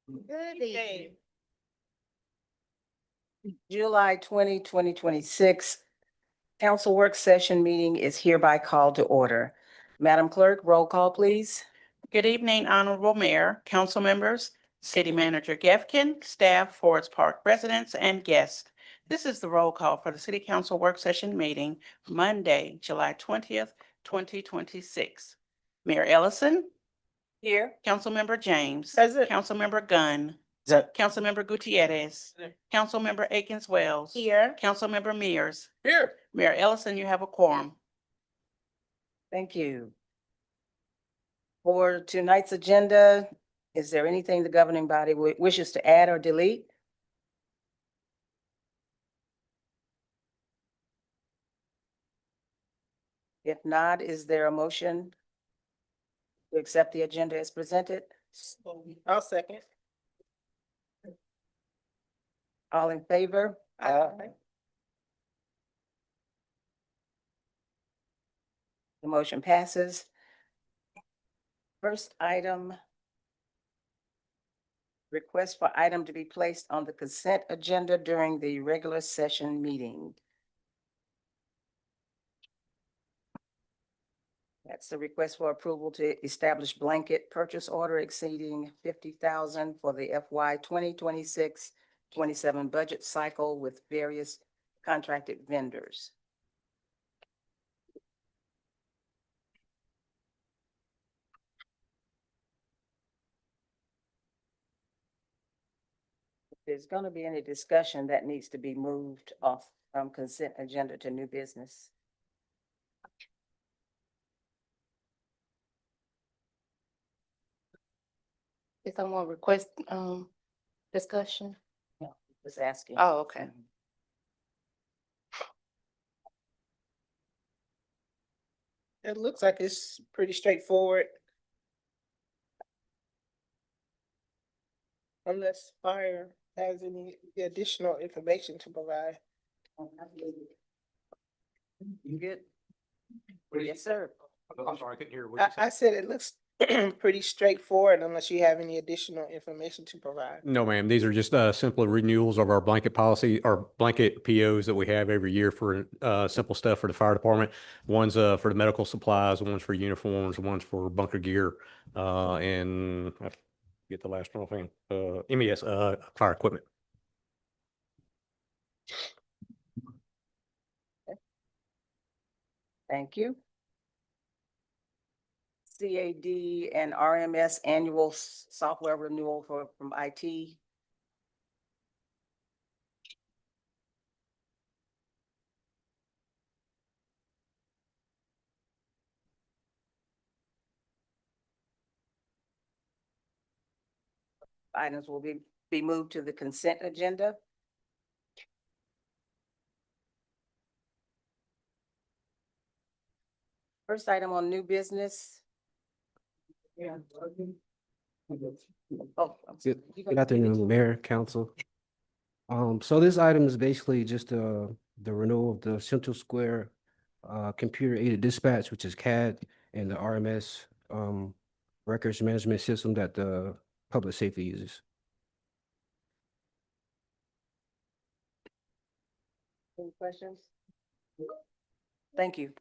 Good evening. July 20, 2026 council work session meeting is hereby called to order. Madam Clerk, roll call, please. Good evening, Honorable Mayor, council members, City Manager Gefkin, staff, Forest Park residents, and guests. This is the roll call for the City Council Work Session Meeting, Monday, July 20th, 2026. Mayor Ellison, Here. Councilmember James. Present. Councilmember Gunn. Councilmember Gutierrez. Councilmember Akins Wells. Here. Councilmember Mears. Here. Mayor Ellison, you have a quorum. Thank you. For tonight's agenda, is there anything the governing body wishes to add or delete? If not, is there a motion to accept the agenda as presented? I'll second. All in favor? Aye. The motion passes. First item, request for item to be placed on the consent agenda during the regular session meeting. That's the request for approval to establish blanket purchase order exceeding 50,000 for the FY 2026-27 budget cycle with various contracted vendors. If there's going to be any discussion, that needs to be moved off from consent agenda to new business. Did someone request, discussion? No, just asking. Oh, okay. It looks like it's pretty straightforward. Unless fire has any additional information to provide. You good? Yes, sir. I'm sorry, I couldn't hear what you I said. said it looks pretty straightforward unless you have any additional information to provide. No, ma'am. These are just simple renewals of our blanket policy or blanket POs that we have every year for simple stuff for the fire department. One's for the medical supplies, one's for uniforms, one's for bunker gear, and I get the last one offhand. MES fire equipment. Thank you. CAD and RMS annual software renewal from IT. Items will be moved to the consent agenda. First item on new business. Yeah. Oh, I'm sorry. Good afternoon, Mayor, Council. So this item is basically just the renewal of the Central Square computer aided dispatch, which is CAD, and the RMS records management system that the public safety uses. Any questions? Thank you.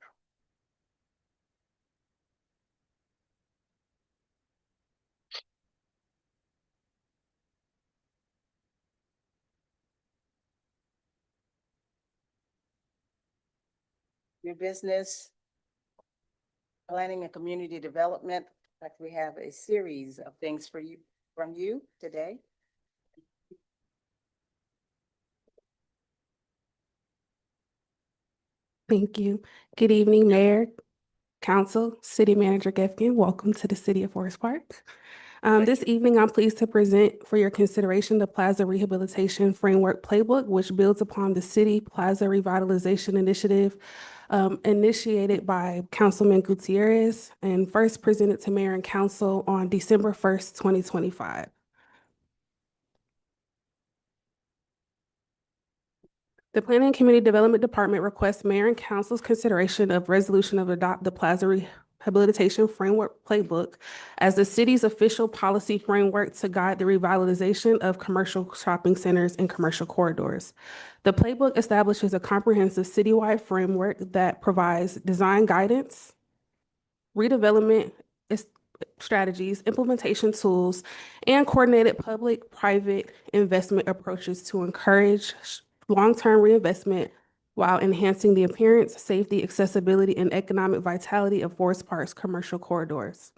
New business, planning and community development. In fact, we have a series of things for you, from you today. Thank you. Good evening, Mayor, Council, City Manager Gefkin. Welcome to the City of Forest Park. This evening, I'm pleased to present for your consideration the Plaza Rehabilitation Framework Playbook, which builds upon the City Plaza Revitalization Initiative initiated by Councilman Gutierrez and first presented to Mayor and Council on December 1st, 2025. The Planning and Community Development Department requests Mayor and Council's consideration of resolution of adopt the Plaza Rehabilitation Framework Playbook as the city's official policy framework to guide the revitalization of commercial shopping centers and commercial corridors. The playbook establishes a comprehensive citywide framework that provides design guidance, redevelopment strategies, implementation tools, and coordinated public-private investment approaches to encourage long-term reinvestment while enhancing the appearance, safety, accessibility, and economic vitality of Forest Park's commercial corridors.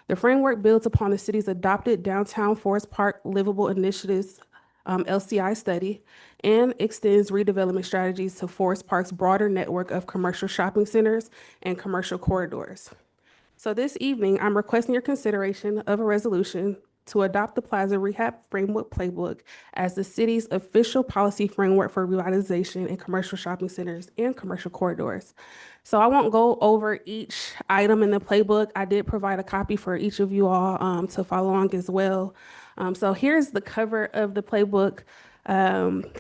The framework builds upon the city's adopted Downtown Forest Park Livable Initiatives LCI study and extends redevelopment strategies to Forest Park's broader network of commercial shopping centers and commercial corridors. So this evening, I'm requesting your consideration of a resolution to adopt the Plaza Rehab Framework Playbook as the city's official policy framework for revitalization in commercial shopping centers and commercial corridors. So I won't go over each item in the playbook. I did provide a copy for each of you all to follow along as well. So here's the cover of the playbook.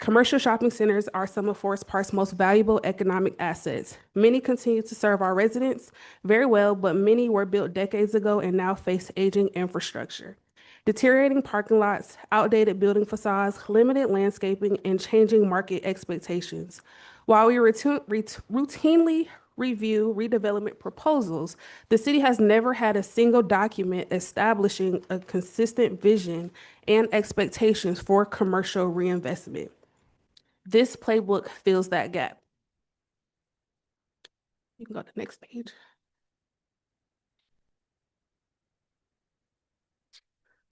Commercial shopping centers are some of Forest Park's most valuable economic assets. Many continue to serve our residents very well, but many were built decades ago and now face aging infrastructure. Deteriorating parking lots, outdated building facades, limited landscaping, and changing market expectations. While we routinely review redevelopment proposals, the city has never had a single document establishing a consistent vision and expectations for commercial reinvestment. This playbook fills that gap. You can go to the next page.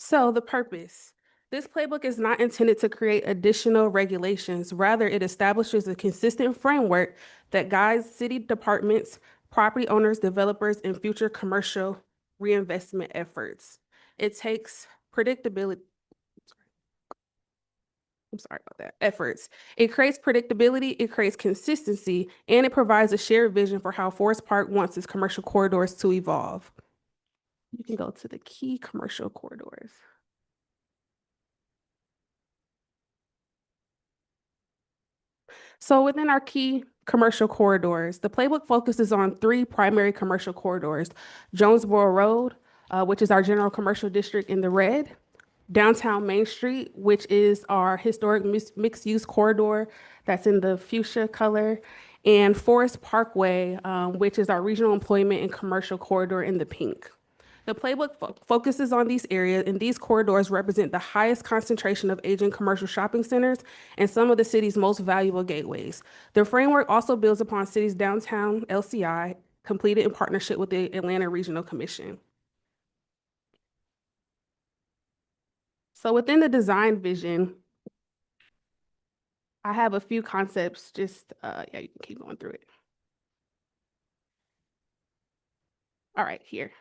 So the purpose. This playbook is not intended to create additional regulations. Rather, it establishes a consistent framework that guides city departments, property owners, developers, and future commercial reinvestment efforts. It takes predictability. I'm sorry about that. Efforts. It creates predictability, it creates consistency, and it provides a shared vision for how Forest Park wants its commercial corridors to evolve. You can go to the key commercial corridors. So within our key commercial corridors, the playbook focuses on 3 primary commercial corridors: Jonesboro Road, which is our general commercial district in the red; Downtown Main Street, which is our historic mixed-use corridor that's in the fuchsia color; and Forest Parkway, which is our regional employment and commercial corridor in the pink. The playbook focuses on these areas, and these corridors represent the highest concentration of aging commercial shopping centers and some of the city's most valuable gateways. The framework also builds upon city's downtown LCI, completed in partnership with the Atlanta Regional Commission. So within the design vision, I have a few concepts, just, yeah, you can keep going through it. All right, here.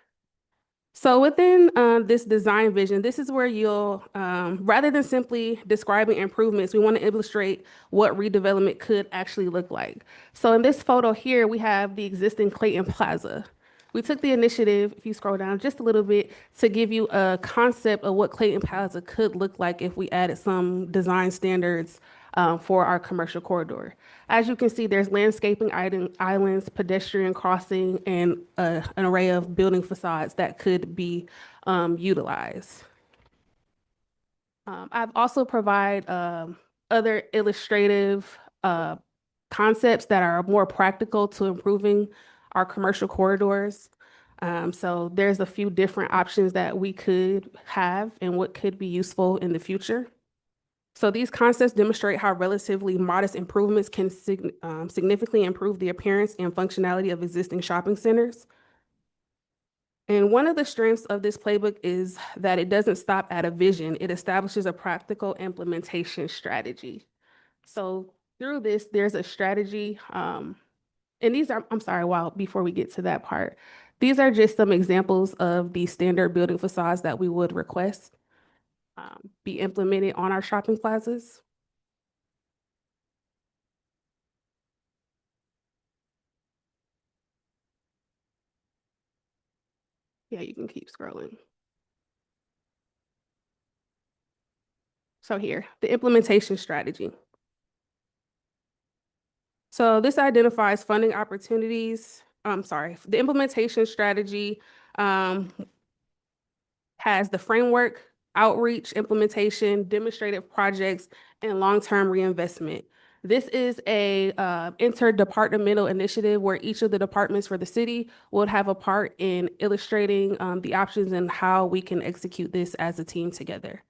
So within this design vision, this is where you'll, rather than simply describing improvements, we want to illustrate what redevelopment could actually look like. So in this photo here, we have the existing Clayton Plaza. We took the initiative, if you scroll down just a little bit, to give you a concept of what Clayton Plaza could look like if we added some design standards for our commercial corridor. As you can see, there's landscaping islands, pedestrian crossing, and an array of building facades that could be utilized. I've also provided other illustrative concepts that are more practical to improving our commercial corridors. So there's a few different options that we could have and what could be useful in the future. So these concepts demonstrate how relatively modest improvements can significantly improve the appearance and functionality of existing shopping centers. And one of the strengths of this playbook is that it doesn't stop at a vision. It establishes a practical implementation strategy. So through this, there's a strategy. And these are, I'm sorry, before we get to that part, these are just some examples of the standard building facades that we would request be implemented on our shopping plazas. Yeah, you can keep scrolling. So here, the implementation strategy. So this identifies funding opportunities the implementation strategy has the framework, outreach, implementation, demonstrative projects, and long-term reinvestment. This is a interdepartmental initiative where each of the departments for the city will have a part in illustrating the options and how we can execute this as a team together.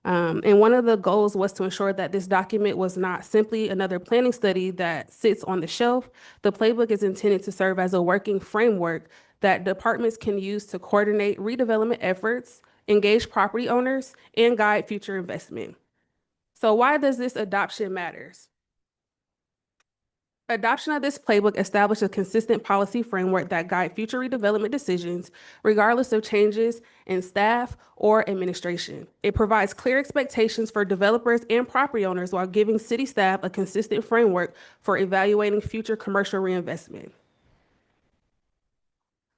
And one of the goals was to ensure that this document was not simply another planning study that sits on the shelf. The playbook is intended to serve as a working framework that departments can use to coordinate redevelopment efforts, engage property owners, and guide future investment. So why does this adoption matters? Adoption of this playbook establishes a consistent policy framework that guide future redevelopment decisions, regardless of changes in staff or administration. It provides clear expectations for developers and property owners while giving city staff a consistent framework for evaluating future commercial reinvestment.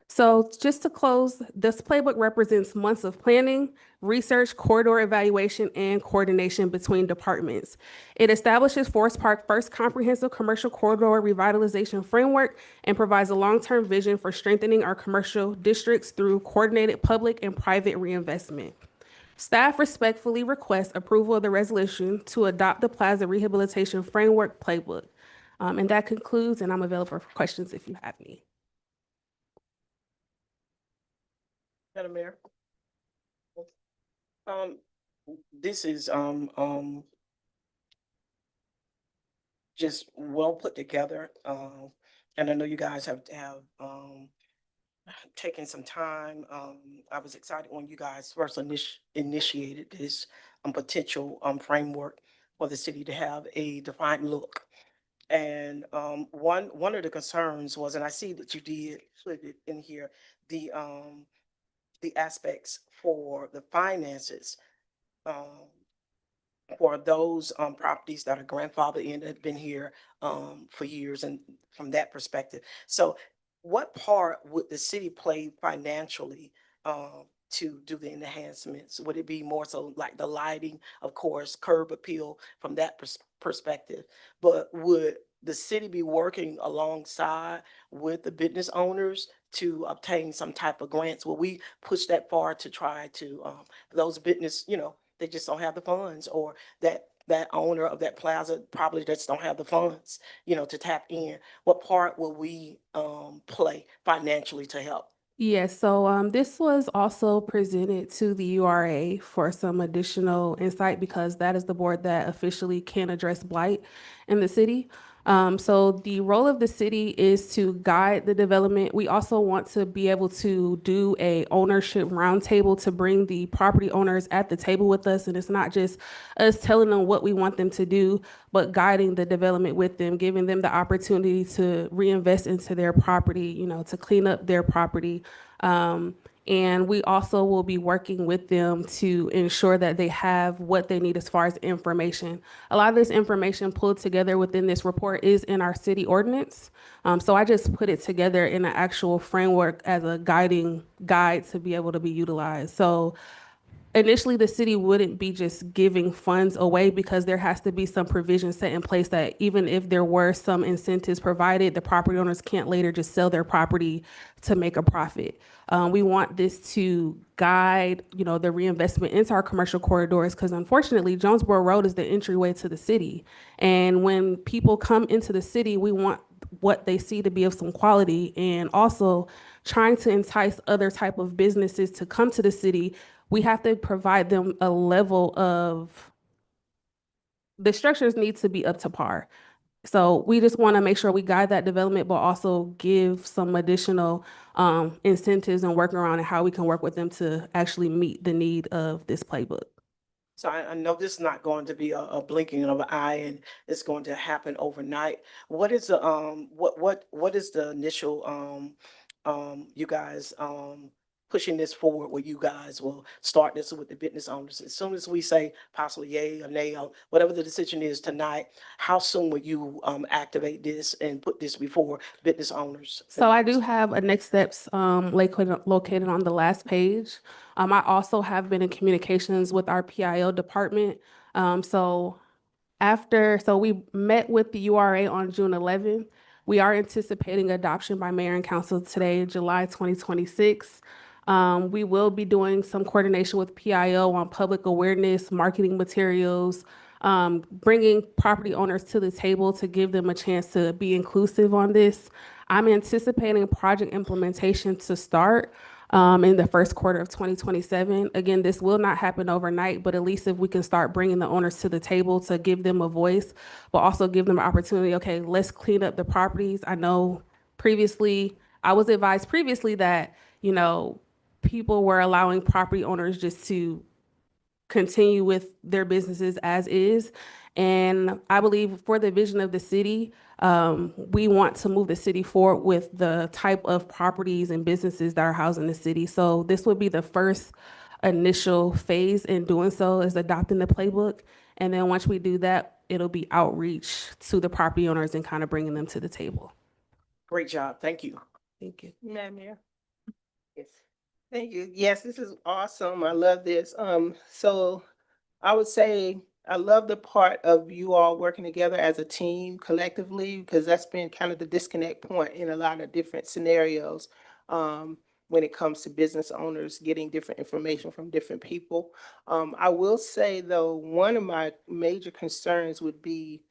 So just to close, this playbook represents months of planning, research, corridor evaluation, and coordination between departments. It establishes Forest Park's first comprehensive commercial corridor revitalization framework and provides a long-term vision for strengthening our commercial districts through coordinated public and private reinvestment. Staff respectfully request approval of the resolution to adopt the Plaza Rehabilitation Framework Playbook. And that concludes, and I'm available for questions if you have any. Madam Mayor. This is, just well put together. And I know you guys have, taken some time. I was excited when you guys first initiated this, potential, framework for the city to have a defined look. And, one of the concerns was, and I see that you did put it in here, the aspects for the finances for those properties that are grandfathered in that have been here for years, and from that perspective. So what part would the city play financially to do the enhancements? Would it be more so like the lighting, of course, curb appeal from that perspective? But would the city be working alongside with the business owners to obtain some type of grants? Will we push that far to try to, those business, they just don't have the funds, or that owner of that plaza probably just don't have the funds, to tap in? What part will we play financially to help? Yes, so this was also presented to the URA for some additional insight because that is the board that officially can address blight in the city. So the role of the city is to guide the development. We also want to be able to do a ownership roundtable to bring the property owners at the table with us. And it's not just us telling them what we want them to do, but guiding the development with them, giving them the opportunity to reinvest into their property, to clean up their property. And we also will be working with them to ensure that they have what they need as far as information. A lot of this information pulled together within this report is in our city ordinance. So I just put it together in an actual framework as a guiding guide to be able to be utilized. So initially, the city wouldn't be just giving funds away because there has to be some provision set in place that even if there were some incentives provided, the property owners can't later just sell their property to make a profit. We want this to guide, the reinvestment into our commercial corridors because unfortunately, Jonesboro Road is the entryway to the city. And when people come into the city, we want what they see to be of some quality, and also trying to entice other type of businesses to come to the city. We have to provide them a level of, the structures need to be up to par. So we just want to make sure we guide that development, but also give some additional incentives and workaround and how we can work with them to actually meet the need of this playbook. So I know this is not going to be a blinking of an eye, and it's going to happen overnight. What is the what is the initial you guys pushing this forward, where you guys will start this with the business owners? As soon as we say possibly yay or nay, or whatever the decision is tonight, how soon will you activate this and put this before business owners? So I do have a next steps located on the last page. I also have been in communications with our PIO department. So we met with the URA on June 11th. We are anticipating adoption by mayor and council today, July 2026. We will be doing some coordination with PIO on public awareness, marketing materials, bringing property owners to the table to give them a chance to be inclusive on this. I'm anticipating project implementation to start in the first quarter of 2027. Again, this will not happen overnight, but at least if we can start bringing the owners to the table to give them a voice, but also give them an opportunity, okay, let's clean up the properties. I know previously, I was advised previously that, you know, people were allowing property owners just to continue with their businesses as is. And I believe for the vision of the city, we want to move the city forward with the type of properties and businesses that are housed in the city. So this would be the first initial phase in doing so, is adopting the playbook. And then once we do that, it'll be outreach to the property owners and kind of bringing them to the table. Great job. Thank you. Thank you. Madam Mayor? Yes. Thank you. Yes, this is awesome. I love this. So I would say I love the part of you all working together as a team collectively, because that's been kind of the disconnect point in a lot of different scenarios. When it comes to business owners getting different information from different people. I will say though, one of my major concerns would be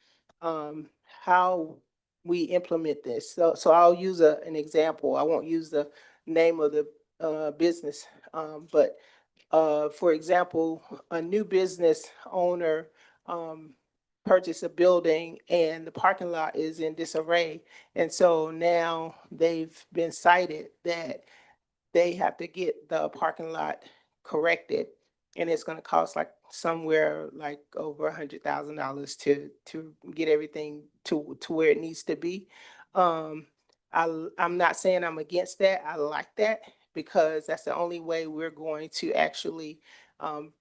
how we implement this. So I'll use an example. I won't use the name of the business, but for example, a new business owner purchase a building and the parking lot is in disarray. And so now they've been cited that they have to get the parking lot corrected. And it's gonna cost like somewhere like over $100,000 to get everything to where it needs to be. I'm not saying I'm against that. I like that because that's the only way we're going to actually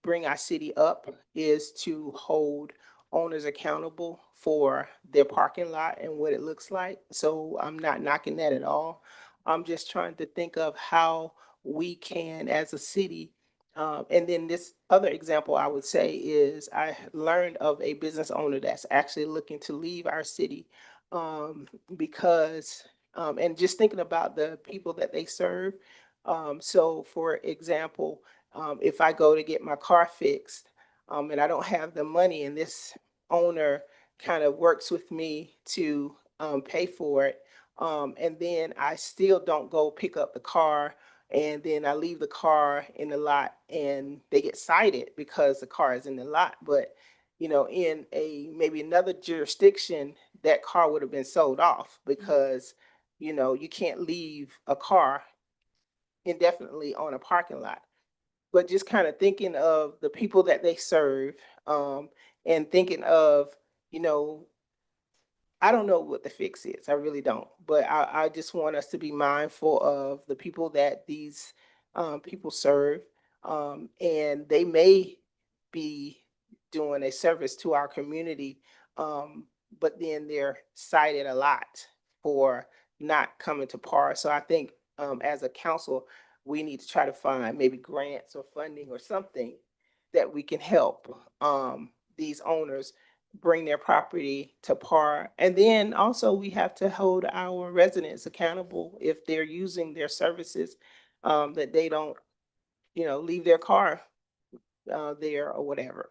bring our city up, is to hold owners accountable for their parking lot and what it looks like. So I'm not knocking that at all. I'm just trying to think of how we can, as a city, and then this other example I would say is I learned of a business owner that's actually looking to leave our city because, and just thinking about the people that they serve. So for example, if I go to get my car fixed and I don't have the money, and this owner kind of works with me to pay for it, and then I still don't go pick up the car, and then I leave the car in the lot and they get cited because the car is in the lot. But, you know, in maybe another jurisdiction, that car would have been sold off because, you know, you can't leave a car indefinitely on a parking lot. But just kind of thinking of the people that they serve, and thinking of, you know, I don't know what the fix is. I really don't. But I just want us to be mindful of the people that these people serve. And they may be doing a service to our community, but then they're cited a lot for not coming to par. So I think as a council, we need to try to find maybe grants or funding or something that we can help these owners bring their property to par. And then also we have to hold our residents accountable if they're using their services, that they don't, you know, leave their car there or whatever.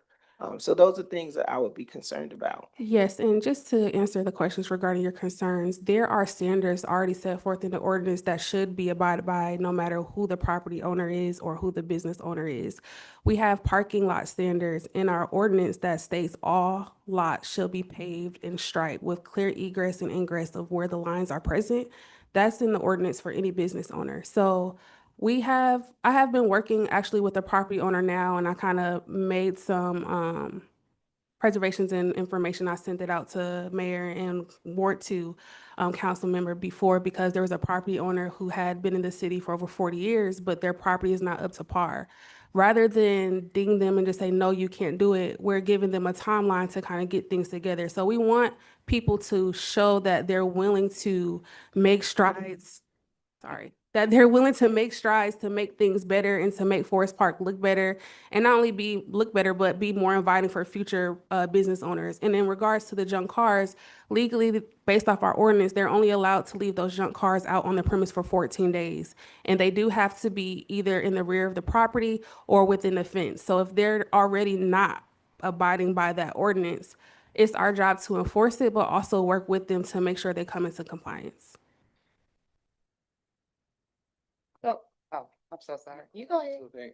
So those are things that I would be concerned about. Yes, and just to answer the questions regarding your concerns, there are standards already set forth in the ordinance that should be abided by no matter who the property owner is or who the business owner is. We have parking lot standards in our ordinance that states all lots shall be paved and striped with clear egress and ingress of where the lines are present. That's in the ordinance for any business owner. So I have been working actually with a property owner now, and I kind of made some preservations and information. I sent it out to mayor and Ward 2 council member before, because there was a property owner who had been in the city for over 40 years, but their property is not up to par. Rather than ding them and just say, no, you can't do it, we're giving them a timeline to kind of get things together. So we want people to show that they're willing to make strides. Sorry. that they're willing to make strides to make things better and to make Forest Park look better, and not only look better, but be more inviting for future business owners. And in regards to the junk cars, legally, based off our ordinance, they're only allowed to leave those junk cars out on the premise for 14 days. And they do have to be either in the rear of the property or within the fence. So if they're already not abiding by that ordinance, it's our job to enforce it, but also work with them to make sure they come into compliance. Oh, I'm so sorry. You go ahead. Okay,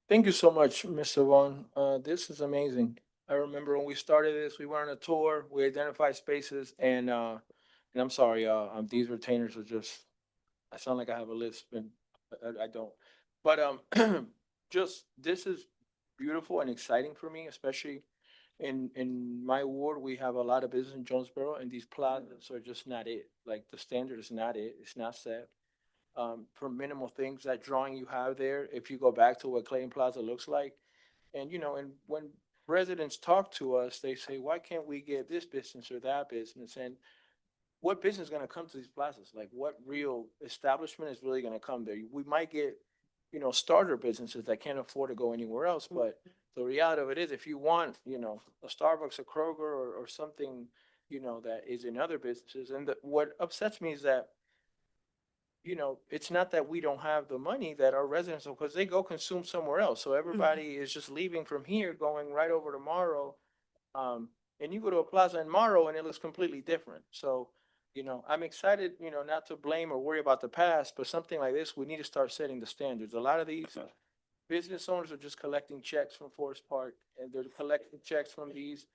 thank you so much, Mr. Vaughn. This is amazing. I remember when we started this, we were on a tour, we identified spaces and I'm sorry, these retainers are just, I sound like I have a list, and I don't. But, just, this is beautiful and exciting for me, especially in my ward, we have a lot of business in Jonesboro and these plazas are just not it. Like, the standard is not it, it's not set. For minimal things, that drawing you have there, if you go back to what Clayton Plaza looks like. And, and when residents talk to us, they say, why can't we get this business or that business? And what business is gonna come to these plazas? Like, what real establishment is really gonna come there? We might get, starter businesses that can't afford to go anywhere else, but the reality of it is, if you want, a Starbucks, a Kroger, or something, that is in other businesses, and what upsets me is that it's not that we don't have the money that our residents, because they go consume somewhere else. So everybody is just leaving from here, going right over to Morrow. And you go to a plaza in Morrow and it looks completely different. So, I'm excited, not to blame or worry about the past, but something like this, we need to start setting the standards. A lot of these business owners are just collecting checks from Forest Park, and they're collecting checks from these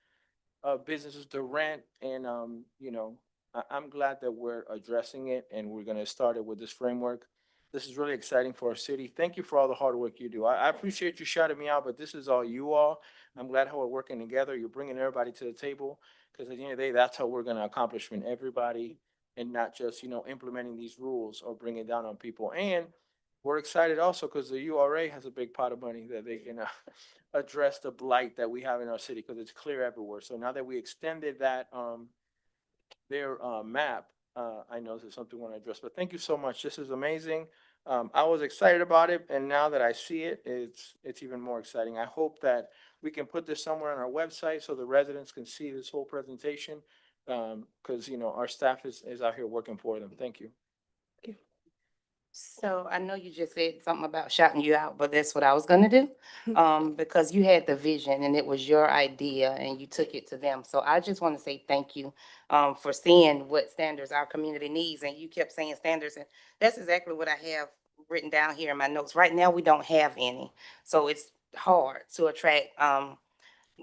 businesses to rent. And, I'm glad that we're addressing it and we're gonna start it with this framework. This is really exciting for our city. Thank you for all the hard work you do. I appreciate you shouting me out, but this is all you all. I'm glad how we're working together. You're bringing everybody to the table, because at the end of the day, that's how we're gonna accomplish from everybody, and not just, implementing these rules or bringing it down on people. And we're excited also because the URA has a big pot of money that they can address the blight that we have in our city, because it's clear everywhere. So now that we extended that, their map, I know this is something we want to address, but thank you so much. This is amazing. I was excited about it, and now that I see it, it's even more exciting. I hope that we can put this somewhere on our website so the residents can see this whole presentation, because, our staff is out here working for them. Thank you. So I know you just said something about shouting you out, but that's what I was gonna do. Because you had the vision and it was your idea and you took it to them. So I just want to say thank you for seeing what standards our community needs. And you kept saying standards, and that's exactly what I have written down here in my notes. Right now, we don't have any. So it's hard to attract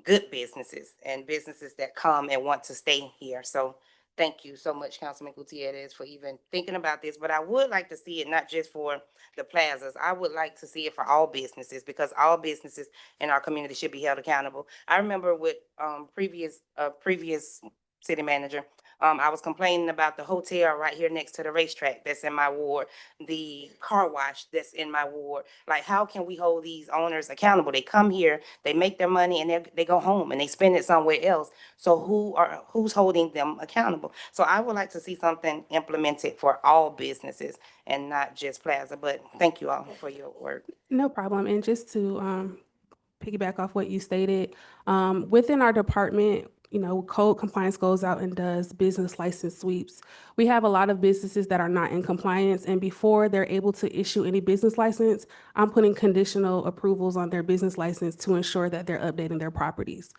good businesses and businesses that come and want to stay here. So thank you so much, Councilman Gutierrez, for even thinking about this. But I would like to see it not just for the plazas. I would like to see it for all businesses, because all businesses in our community should be held accountable. I remember with previous city manager, I was complaining about the hotel right here next to the racetrack that's in my ward, the car wash that's in my ward. Like, how can we hold these owners accountable? They come here, they make their money, and they go home and they spend it somewhere else. So who's holding them accountable? So I would like to see something implemented for all businesses and not just Plaza. But thank you all for your work. No problem. And just to piggyback off what you stated, within our department, code compliance goes out and does business license sweeps. We have a lot of businesses that are not in compliance, and before they're able to issue any business license, I'm putting conditional approvals on their business license to ensure that they're updating their properties,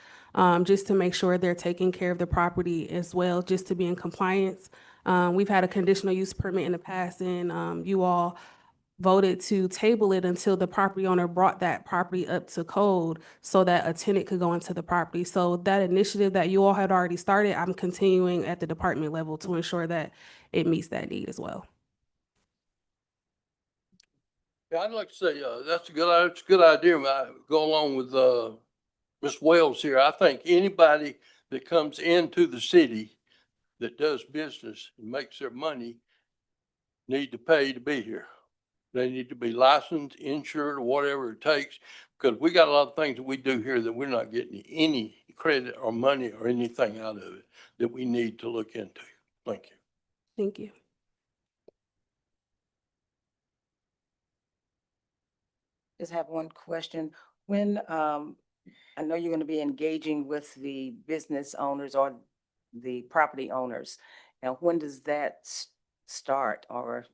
just to make sure they're taking care of the property as well, just to be in compliance. We've had a conditional use permit in the past, and you all voted to table it until the property owner brought that property up to code so that a tenant could go into the property. So that initiative that you all had already started, I'm continuing at the department level to ensure that it meets that need as well. Yeah, I'd like to say, that's a good idea. I go along with, Ms. Wells here. I think anybody that comes into the city that does business and makes their money need to pay to be here. They need to be licensed, insured, or whatever it takes, because we got a lot of things that we do here that we're not getting any credit or money or anything out of it that we need to look into. Thank you. Thank you. Just have one question. When, I know you're gonna be engaging with the business owners or the property owners. And when does that start, or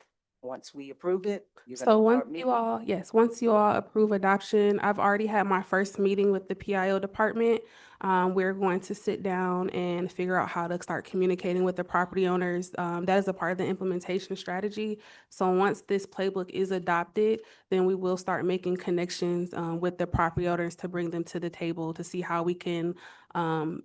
once we approve it? you're gonna So once start meeting? you all, yes, once you all approve adoption, I've already had my first meeting with the PIO department. We're going to sit down and figure out how to start communicating with the property owners. That is a part of the implementation strategy. So once this playbook is adopted, then we will start making connections with the property owners to bring them to the table to see how we can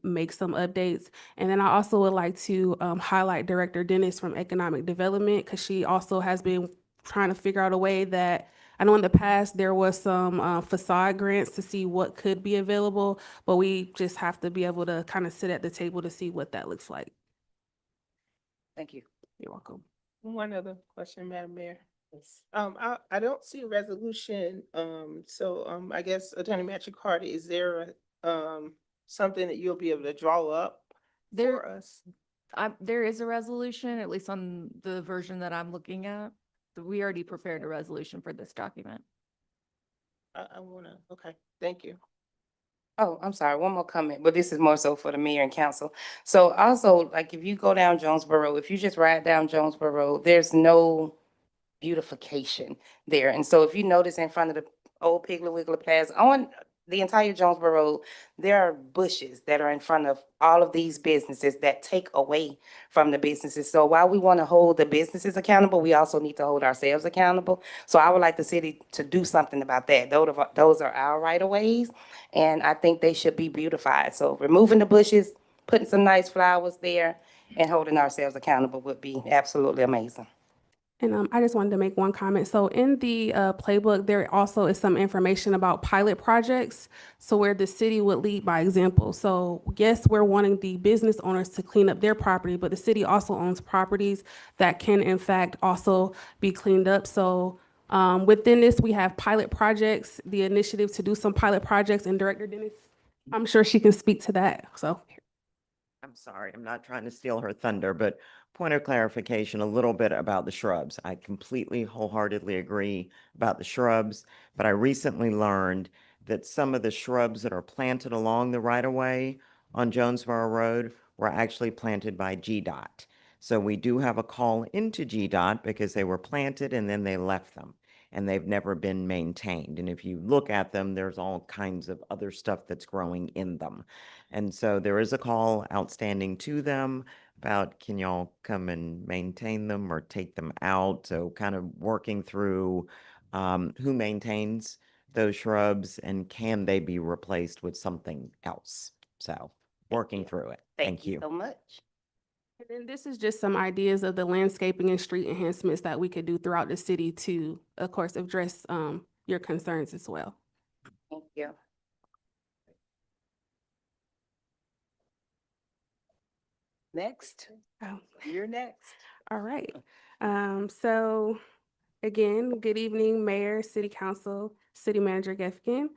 make some updates. And then I also would like to highlight Director Dennis from Economic Development, because she also has been trying to figure out a way that, I know in the past there was some facade grants to see what could be available, but we just have to be able to kind of sit at the table to see what that looks like. Thank you. You're welcome. One other question, Madam Mayor. I don't see a resolution, I guess Attorney Matthew Carter, is there, something that you'll be able to draw up There, for us? there is a resolution, at least on the version that I'm looking at. We already prepared a resolution for this document. I wanna, okay, thank you. Oh, I'm sorry, one more comment, but this is more so for the mayor and council. So also, like, if you go down Jonesboro, if you just ride down Jonesboro Road, there's no beautification there. And so if you notice in front of the old Piggly Wiggly Plaza, on the entire Jonesboro Road, there are bushes that are in front of all of these businesses that take away from the businesses. So while we want to hold the businesses accountable, we also need to hold ourselves accountable. So I would like the city to do something about that. Those are our right of ways, and I think they should be beautified. So removing the bushes, putting some nice flowers there, and holding ourselves accountable would be absolutely amazing. And I just wanted to make one comment. So in the playbook, there also is some information about pilot projects. So where the city would lead by example. So yes, we're wanting the business owners to clean up their property, but the city also owns properties that can in fact also be cleaned up. So within this, we have pilot projects, the initiative to do some pilot projects, and Director Dennis, I'm sure she can speak to that. So I'm sorry, I'm not trying to steal her thunder, but point of clarification, a little bit about the shrubs. I completely wholeheartedly agree about the shrubs, but I recently learned that some of the shrubs that are planted along the right of way on Jonesboro Road were actually planted by GDOT. So we do have a call into GDOT because they were planted and then they left them and they've never been maintained. And if you look at them, there's all kinds of other stuff that's growing in them. And so there is a call outstanding to them about, can y'all come and maintain them or take them out? So kind of working through who maintains those shrubs and can they be replaced with something else? So working through it. Thank you. so much. and then this is just some ideas of the landscaping and street enhancements that we could do throughout the city to, of course, address your concerns as well. Thank you. Next, Oh, you're next. all right. So again, good evening, Mayor, City Council, City Manager Gefkin.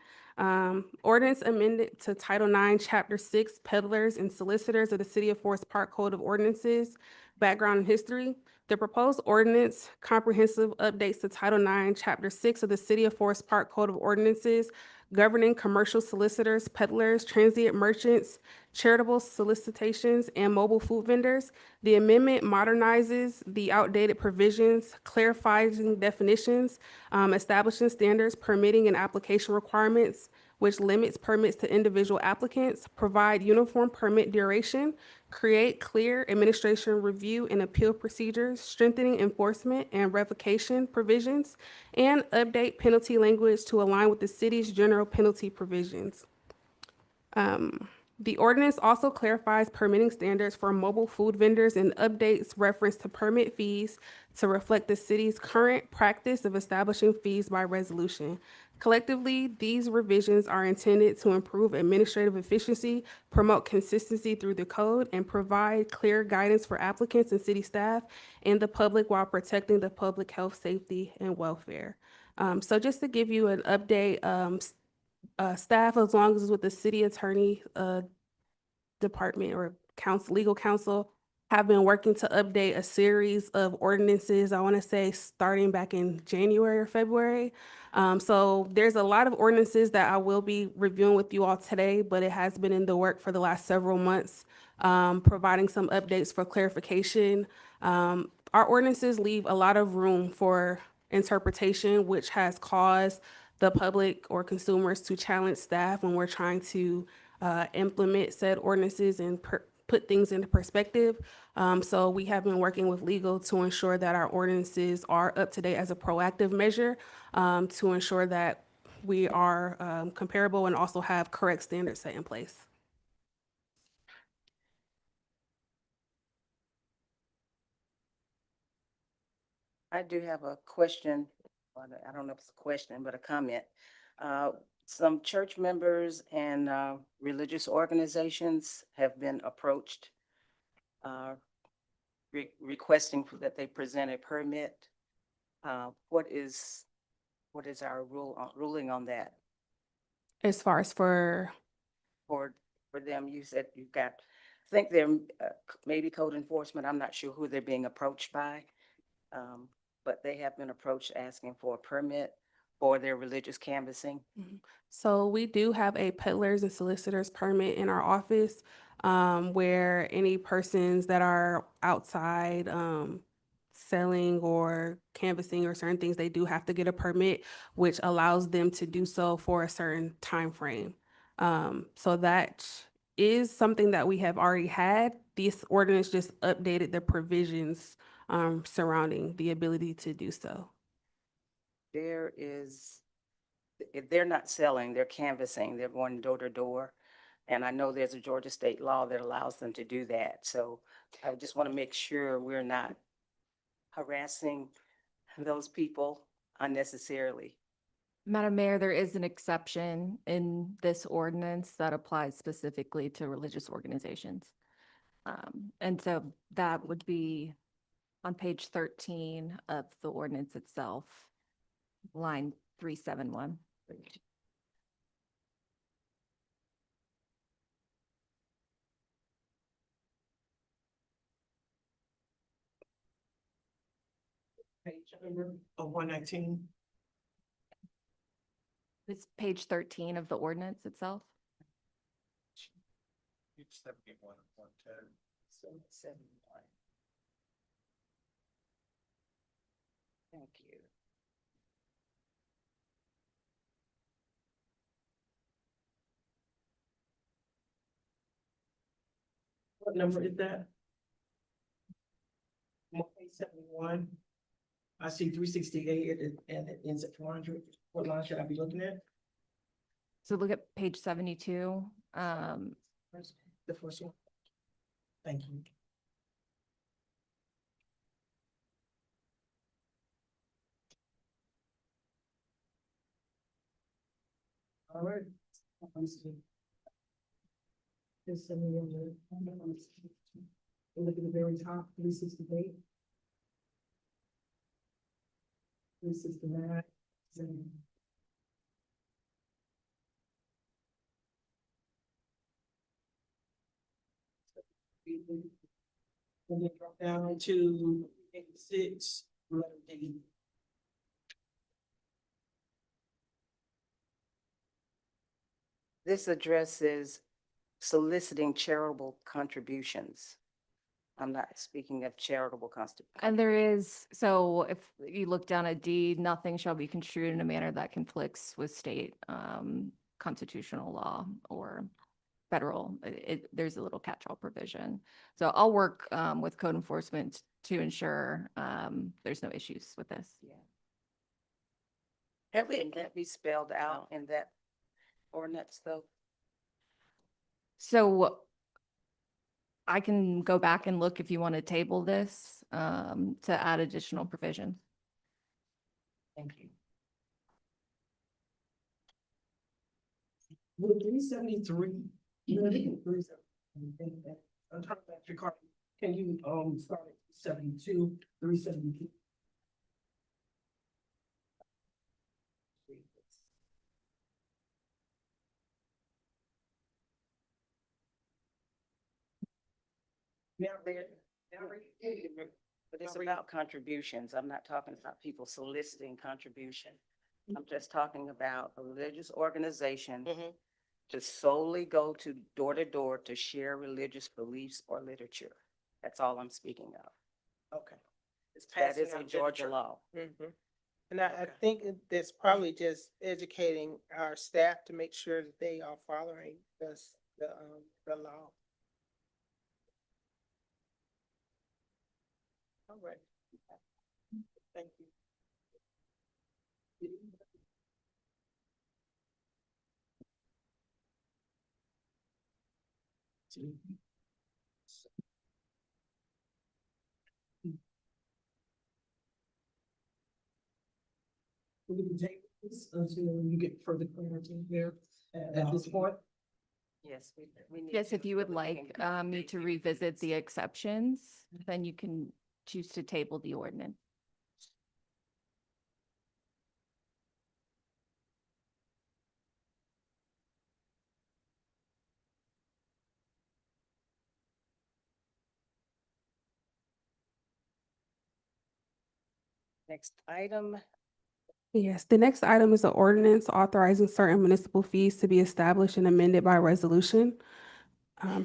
Ordinance amended to Title IX, Chapter 6, Peddlers and Solicitors of the City of Forest Park Code of Ordinances, Background and History. The proposed ordinance comprehensive updates to Title IX, Chapter 6 of the City of Forest Park Code of Ordinances governing commercial solicitors, peddlers, transient merchants, charitable solicitations, and mobile food vendors. The amendment modernizes the outdated provisions, clarifying definitions, establishing standards, permitting and application requirements, which limits permits to individual applicants, provide uniform permit duration, create clear administration review and appeal procedures, strengthening enforcement and revocation provisions, and update penalty language to align with the city's general penalty provisions. The ordinance also clarifies permitting standards for mobile food vendors and updates reference to permit fees to reflect the city's current practice of establishing fees by resolution. Collectively, these revisions are intended to improve administrative efficiency, promote consistency through the code, and provide clear guidance for applicants and city staff and the public while protecting the public health, safety, and welfare. So just to give you an update, staff, as long as it's with the city attorney department or council, legal counsel, have been working to update a series of ordinances, I want to say starting back in January or February. So there's a lot of ordinances that I will be reviewing with you all today, but it has been in the work for the last several months, providing some updates for clarification. Our ordinances leave a lot of room for interpretation, which has caused the public or consumers to challenge staff when we're trying to implement said ordinances and put things into perspective. So we have been working with legal to ensure that our ordinances are up to date as a proactive measure, to ensure that we are comparable and also have correct standards set in place. I do have a question, or I don't know if it's a question, but a comment. Some church members and religious organizations have been approached requesting that they present a permit. What is our ruling on that? As far as for, For them, you said you've got, I think they're maybe code enforcement. I'm not sure who they're being approached by. But they have been approached asking for a permit for their religious canvassing. so we do have a peddlers and solicitors permit in our office, where any persons that are outside, selling or canvassing or certain things, they do have to get a permit, which allows them to do so for a certain time frame. So that is something that we have already had. This ordinance just updated the provisions surrounding the ability to do so. There is, if they're not selling, they're canvassing, they're going door to door. And I know there's a Georgia state law that allows them to do that. So I just want to make sure we're not harassing those people unnecessarily. Madam Mayor, there is an exception in this ordinance that applies specifically to religious organizations. And so that would be on page 13 of the ordinance itself, line 371. Page number of 119. It's page 13 of the ordinance itself. 71. Thank you. What number is that? 171. I see 368 and it ends at 400. What line should I be looking at? So look at page 72. The first one. Thank you. All right. Look at the very top, 368. 369. And then drop down to 86, letter D. This addresses soliciting charitable contributions. I'm not speaking of charitable And there is, so if you look down at D, nothing shall be construed in a manner that conflicts with state constitutional law or federal. There's a little catch-all provision. So I'll work with code enforcement to ensure there's no issues with this. Can that be spelled out in that ordinance though? So I can go back and look if you want to table this to add additional provisions. Thank you. With 373. I'm talking about your car. Can you start at 72, 372? Now But it's about contributions. I'm not talking about people soliciting contribution. I'm just talking about a religious organization Mhm. to solely go to door to share religious beliefs or literature. That's all I'm speaking of. Okay. It's That passing is a out Georgia literature. law. Mhm. And I Okay. think that's probably just educating our staff to make sure that they are following the law. All right. Thank you. We can take this until you get further clarity there at this point. Yes. we need Yes, to if you would so that we like can me to revisit the exceptions, then you can choose to table the ordinance. Next item. Yes, the next item is an ordinance authorizing certain municipal fees to be established and amended by resolution.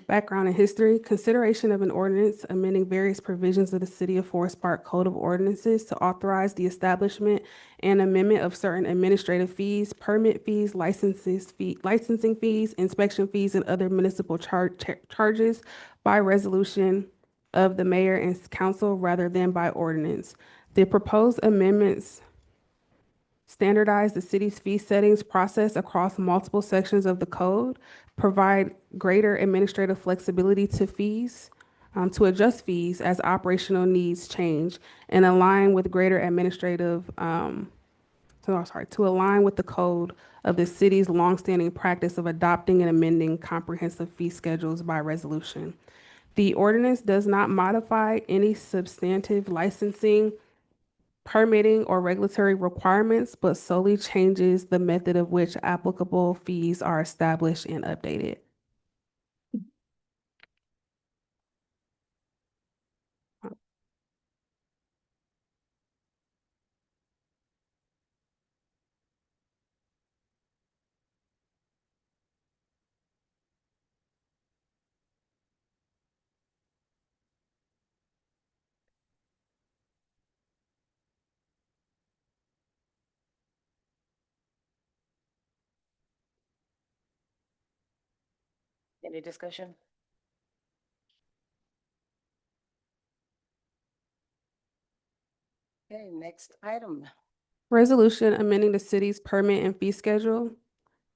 Background and history, consideration of an ordinance amending various provisions of the City of Forest Park Code of Ordinances to authorize the establishment and amendment of certain administrative fees, permit fees, licensing fees, inspection fees, and other municipal charges by resolution of the mayor and council rather than by ordinance. The proposed amendments standardize the city's fee settings process across multiple sections of the code, provide greater administrative flexibility to fees, to adjust fees as operational needs change, and align with greater administrative, to align with the code of the city's longstanding practice of adopting and amending comprehensive fee schedules by resolution. The ordinance does not modify any substantive licensing, permitting, or regulatory requirements, but solely changes the method of which applicable fees are established and updated. Any discussion? Okay, next item. Resolution amending the city's permit and fee schedule.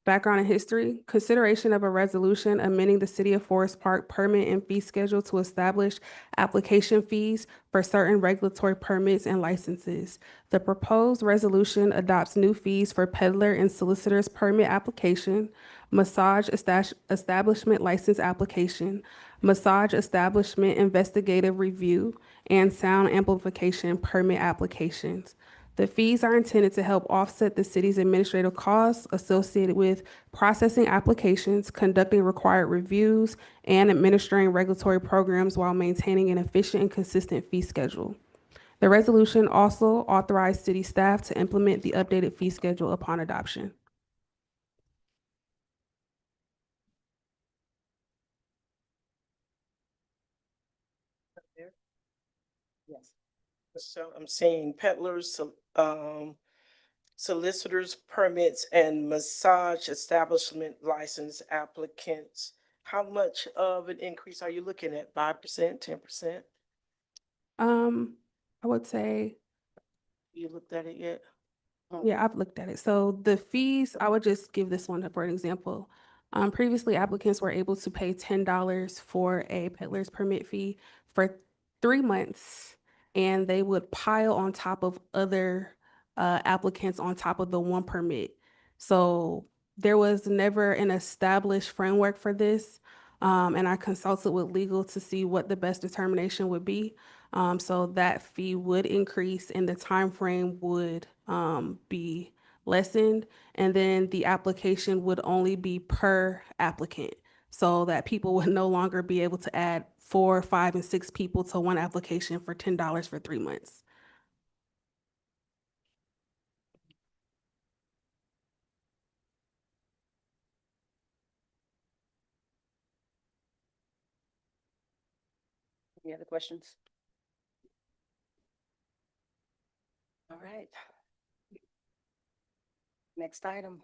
Background and history, consideration of a resolution amending the City of Forest Park permit and fee schedule to establish application fees for certain regulatory permits and licenses. The proposed resolution adopts new fees for peddler and solicitor's permit application, massage establishment license application, massage establishment investigative review, and sound amplification permit applications. The fees are intended to help offset the city's administrative costs associated with processing applications, conducting required reviews, and administering regulatory programs while maintaining an efficient and consistent fee schedule. The resolution also authorized city staff to implement the updated fee schedule upon adoption. Yes. So I'm seeing peddlers, solicitors, permits, and massage establishment license applicants. How much of an increase are you looking at? 5%, 10%? I would say, You looked at it yet? yeah, I've looked at it. So the fees, I would just give this one for an example. Previously, applicants were able to pay $10 for a peddler's permit fee for 3 months, and they would pile on top of other applicants on top of the one permit. So there was never an established framework for this, and I consulted with legal to see what the best determination would be. So that fee would increase and the time frame would be lessened, and then the application would only be per applicant, so that people would no longer be able to add 4, 5, and 6 people to one application for $10 for 3 months. Any other questions? All right. Next item.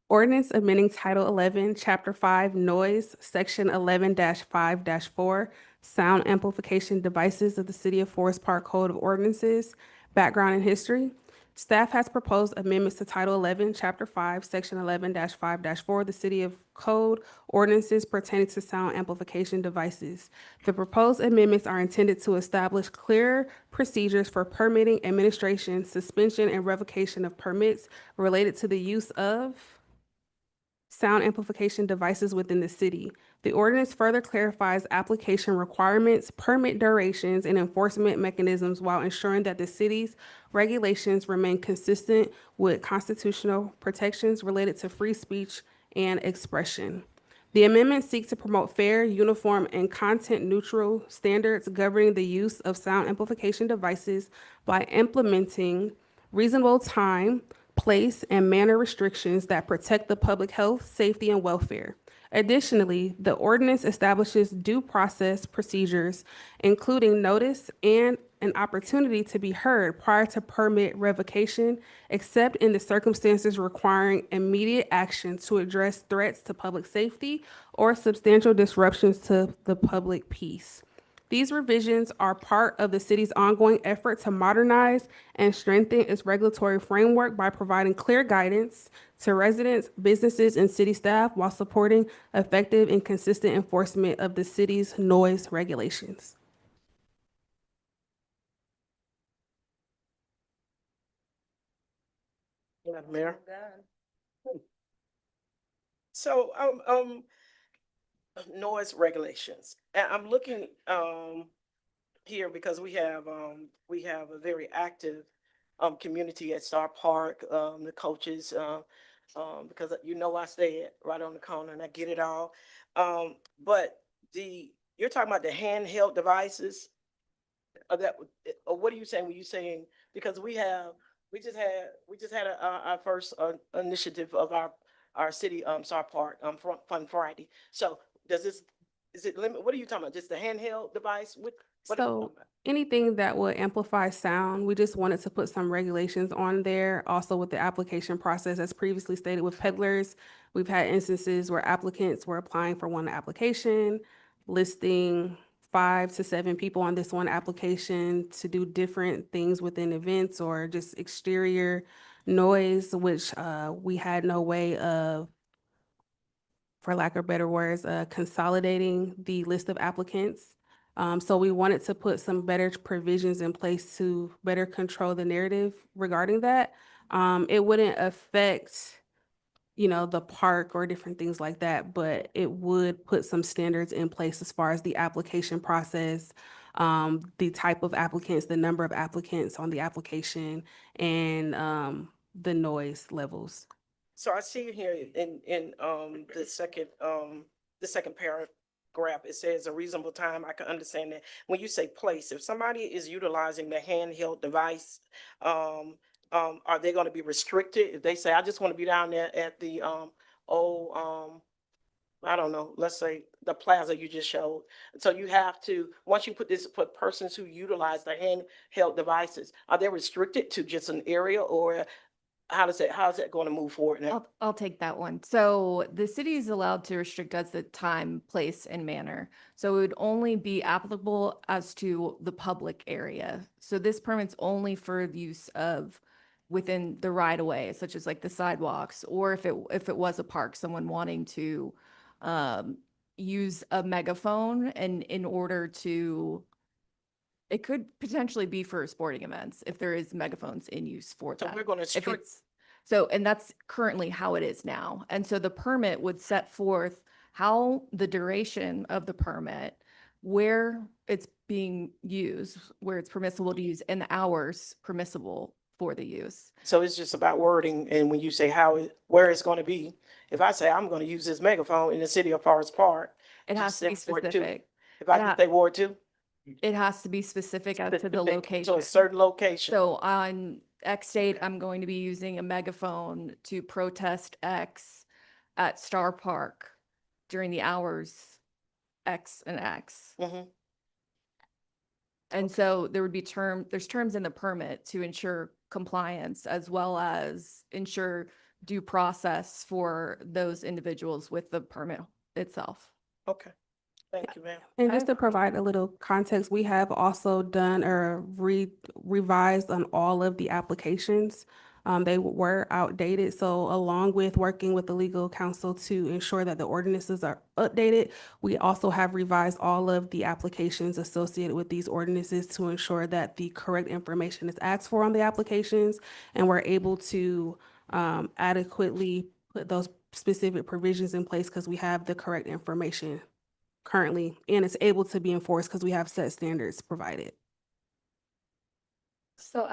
Ordinance amending Title 11, Chapter 5, Noise, Section 11-5-4, Sound Amplification Devices of the City of Forest Park Code of Ordinances, Background and History. Staff has proposed amendments to Title 11, Chapter 5, Section 11-5-4, the City of Code Ordinances pertaining to sound amplification devices. The proposed amendments are intended to establish clear procedures for permitting, administration, suspension, and revocation of permits related to the use of sound amplification devices within the city. The ordinance further clarifies application requirements, permit durations, and enforcement mechanisms while ensuring that the city's regulations remain consistent with constitutional protections related to free speech and expression. The amendments seek to promote fair, uniform, and content-neutral standards governing the use of sound amplification devices by implementing reasonable time, place, and manner restrictions that protect the public health, safety, and welfare. Additionally, the ordinance establishes due process procedures, including notice and an opportunity to be heard prior to permit revocation, except in the circumstances requiring immediate action to address threats to public safety or substantial disruptions to the public peace. These revisions are part of the city's ongoing effort to modernize and strengthen its regulatory framework by providing clear guidance to residents, businesses, and city staff while supporting effective and consistent enforcement of the city's noise regulations. Madam Mayor. So, noise regulations. And I'm looking, here because we have a very active, community at Star Park, the coaches, because I stay right on the corner and I get it all. But you're talking about the handheld devices? Or what are you saying when you're saying, because we just had our first initiative of our city, Star Park, Fun Friday. So is it limit, what are you talking about? Just the handheld device? What are you talking So about? anything that would amplify sound, we just wanted to put some regulations on there. Also with the application process, as previously stated with peddlers, we've had instances where applicants were applying for one application, listing 5 to 7 people on this one application to do different things within events or just exterior noise, which we had no way of, for lack of better words, consolidating the list of applicants. So we wanted to put some better provisions in place to better control the narrative regarding that. It wouldn't affect, the park or different things like that, but it would put some standards in place as far as the application process, the type of applicants, the number of applicants on the application, and the noise levels. So I see here in the second paragraph, it says a reasonable time. I can understand that. When you say place, if somebody is utilizing the handheld device, are they gonna be restricted? If they say, I just want to be down there at the I don't know, let's say the plaza you just showed. So you have to, once you put this for persons who utilize the handheld devices, are they restricted to just an area, or how is that going to move forward now? I'll take that one. So the city is allowed to restrict as the time, place, and manner. So it would only be applicable as to the public area. So this permit's only for the use of within the right of way, such as like the sidewalks, or if it was a park, someone wanting to use a megaphone and in order to, it could potentially be for sporting events if there is megaphones in use for So that. we're going to If strict, it's, so, and that's currently how it is now. And so the permit would set forth how the duration of the permit, where it's being used, where it's permissible to use, and the hours permissible for the use. so it's just about wording, and when you say where it's going to be, if I say I'm going to use this megaphone in the city of Forest Park, It has to be Just say Ward 2. specific. If I Yeah. can say Ward 2? It has to be specific as to the Specific location. To a certain location. So on X date, I'm going to be using a megaphone to protest X at Star Park during the hours X and X. Mhm. And so there would be there's terms in the permit to ensure compliance as well as ensure due process for those individuals with the permit itself. Okay. Thank you, ma'am. And just to provide a little context, we have also done or revised on all of the applications. They were outdated, so along with working with the legal counsel to ensure that the ordinances are updated, we also have revised all of the applications associated with these ordinances to ensure that the correct information is asked for on the applications, and we're able to adequately put those specific provisions in place because we have the correct information currently, and it's able to be enforced because we have set standards provided. So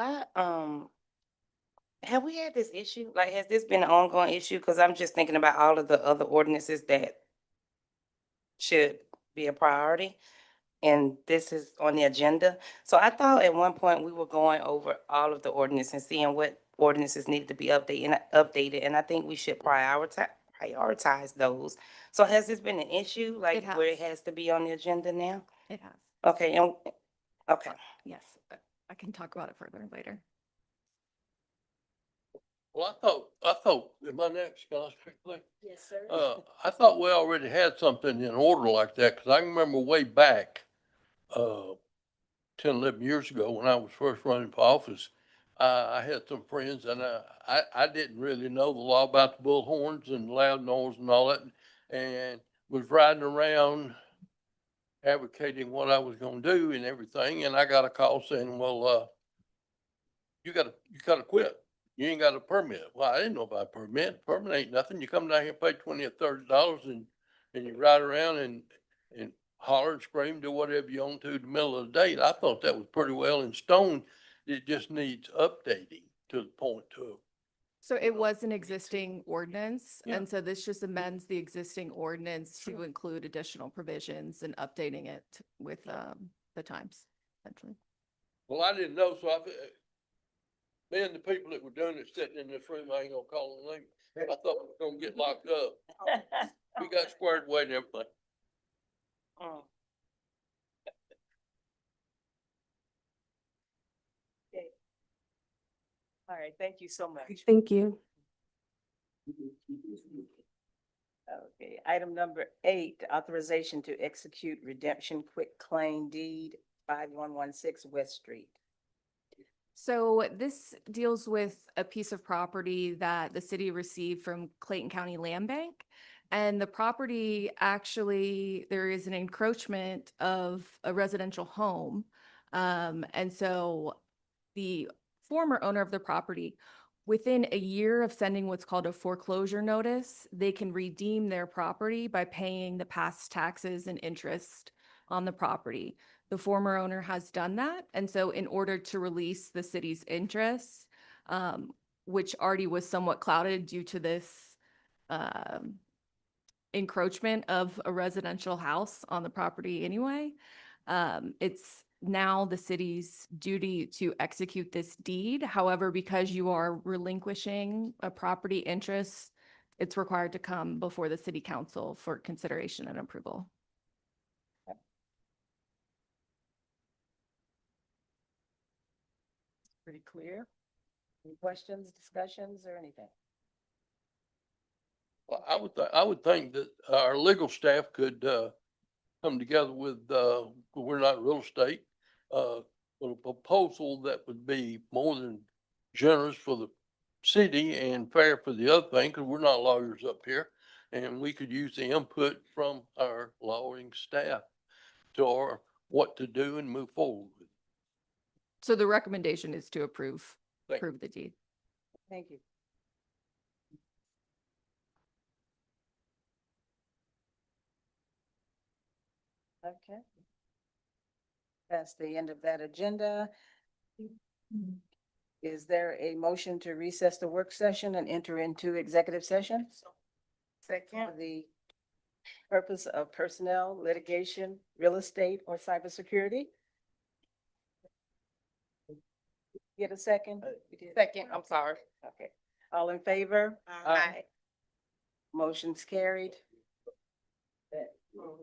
have we had this issue? Like, has this been an ongoing issue? Because I'm just thinking about all of the other ordinances that should be a priority, and this is on the agenda. So I thought at one point we were going over all of the ordinances and seeing what ordinances needed to be updated, and I think we should prioritize those. So has this been an issue, like where it has. has to be on the agenda now? It has. Okay, okay. Yes, I can talk about it further later. Well, I thought, am I next? Can I speak, please? Yes, sir. I thought we already had something in order like that, because I can remember way back, 10, 11 years ago, when I was first running for office, I had some friends, and I didn't really know the law about the bullhorns and loud noise and all that, and was riding around advocating what I was gonna do and everything, and I got a call saying, well, you gotta quit. You ain't got a permit. Well, I didn't know about a permit. Permit ain't nothing. You come down here, pay $20 or $30 and you ride around and holler and scream, do whatever you want to in the middle of the day. And I thought that was pretty well in stone. It just needs updating to the point to, So it was an existing ordinance, Yeah. and so this just amends the existing ordinance to include additional provisions and updating it with the times, essentially. well, I didn't know, so me and the people that were doing it sitting in this room, I ain't gonna call them names. I thought we were gonna get locked up. We got squared away and everything. Mm. Okay. All right, thank you so much. Thank you. Okay, item number 8, authorization to execute redemption quitclaim deed 5116 West Street. So this deals with a piece of property that the city received from Clayton County Land Bank. And the property actually, there is an encroachment of a residential home. And so the former owner of the property, within a year of sending what's called a foreclosure notice, they can redeem their property by paying the past taxes and interest on the property. The former owner has done that. And so in order to release the city's interest, which already was somewhat clouded due to this encroachment of a residential house on the property anyway, it's now the city's duty to execute this deed. However, because you are relinquishing a property interest, it's required to come before the city council for consideration and approval. Pretty clear. Any questions, discussions, or anything? Well, I would think that our legal staff could, come together with, we're not real estate, with a proposal that would be more than generous for the city and fair for the other thing, because we're not lawyers up here. And we could use the input from our lawyering staff to our what to do and move forward with. So the recommendation is to approve Thank you. the deed. Thank you. Okay. That's the end of that agenda. Is there a motion to recess the work session and enter into executive session? Second. The Purpose of personnel, litigation, real estate, or cybersecurity? Get a second? You did. Second, I'm sorry. Okay. All in favor? Aye. Motion's carried. Well,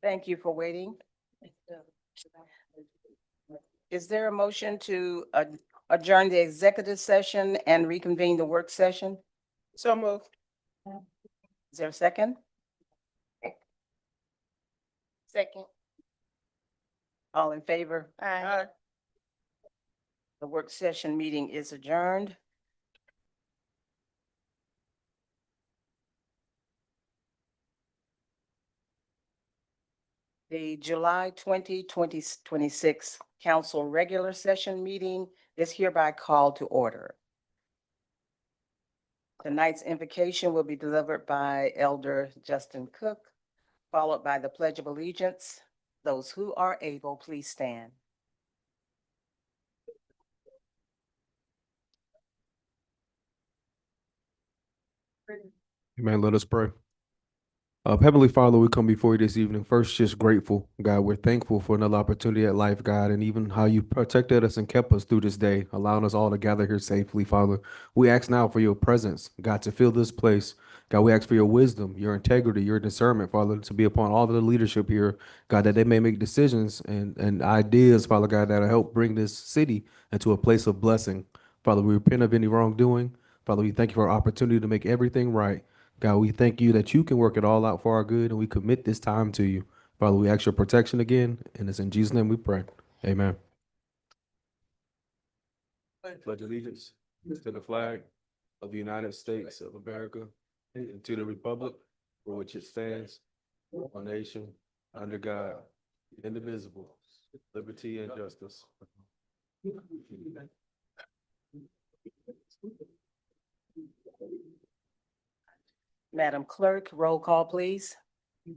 Thank you for waiting. Is there a motion to adjourn the executive session and reconvene the work session? So moved. Is there a second? Second. All in favor? Aye. The work session meeting is adjourned. The July 2026 council regular session meeting is hereby called to order. Tonight's invocation will be delivered by Elder Justin Cook, followed by the Pledge of Allegiance. Those who are able, please stand. Amen. Let us pray. Heavenly Father, we come before you this evening. First, just grateful, God. We're thankful for another opportunity at life, God, and even how you protected us and kept us through this day, allowing us all to gather here safely, Father. We ask now for your presence, God, to fill this place. God, we ask for your wisdom, your integrity, your discernment, Father, to be upon all of the leadership here, God, that they may make decisions and ideas, Father God, that'll help bring this city into a place of blessing. Father, we repent of any wrongdoing. Father, we thank you for our opportunity to make everything right. God, we thank you that you can work it all out for our good, and we commit this time to you. Father, we ask your protection again, and it's in Jesus' name we pray. Amen. Pledge allegiance to the flag of the United States of America and to the republic for which it stands, one nation, under God, indivisible, liberty and justice. Madam Clerk, roll call, please.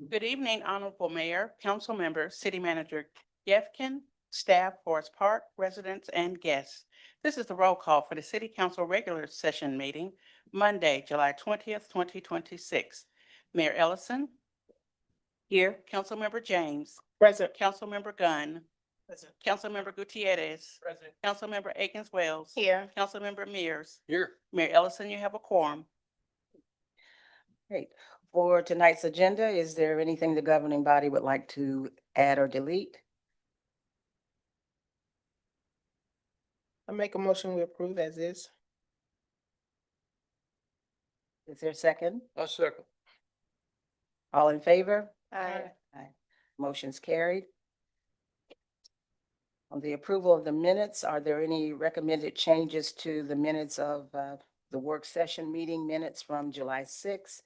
Good evening, Honorable Mayor, council members, City Manager Gefkin, staff, Forest Park, residents, and guests. This is the roll call for the City Council regular session meeting, Monday, July 20th, 2026. Mayor Ellison, Here. Councilmember James, Present. Councilmember Gunn, Present. Councilmember Gutierrez, President. Councilmember Akins Wells. Here. Councilmember Mears. Here. Mayor Ellison, you have a quorum. Great. For tonight's agenda, is there anything the governing body would like to add or delete? I make a motion we approve as is. Is there a second? I second. All in favor? Aye. Aye. Motion's carried. On the approval of the minutes, are there any recommended changes to the minutes of the work session meeting minutes from July 6th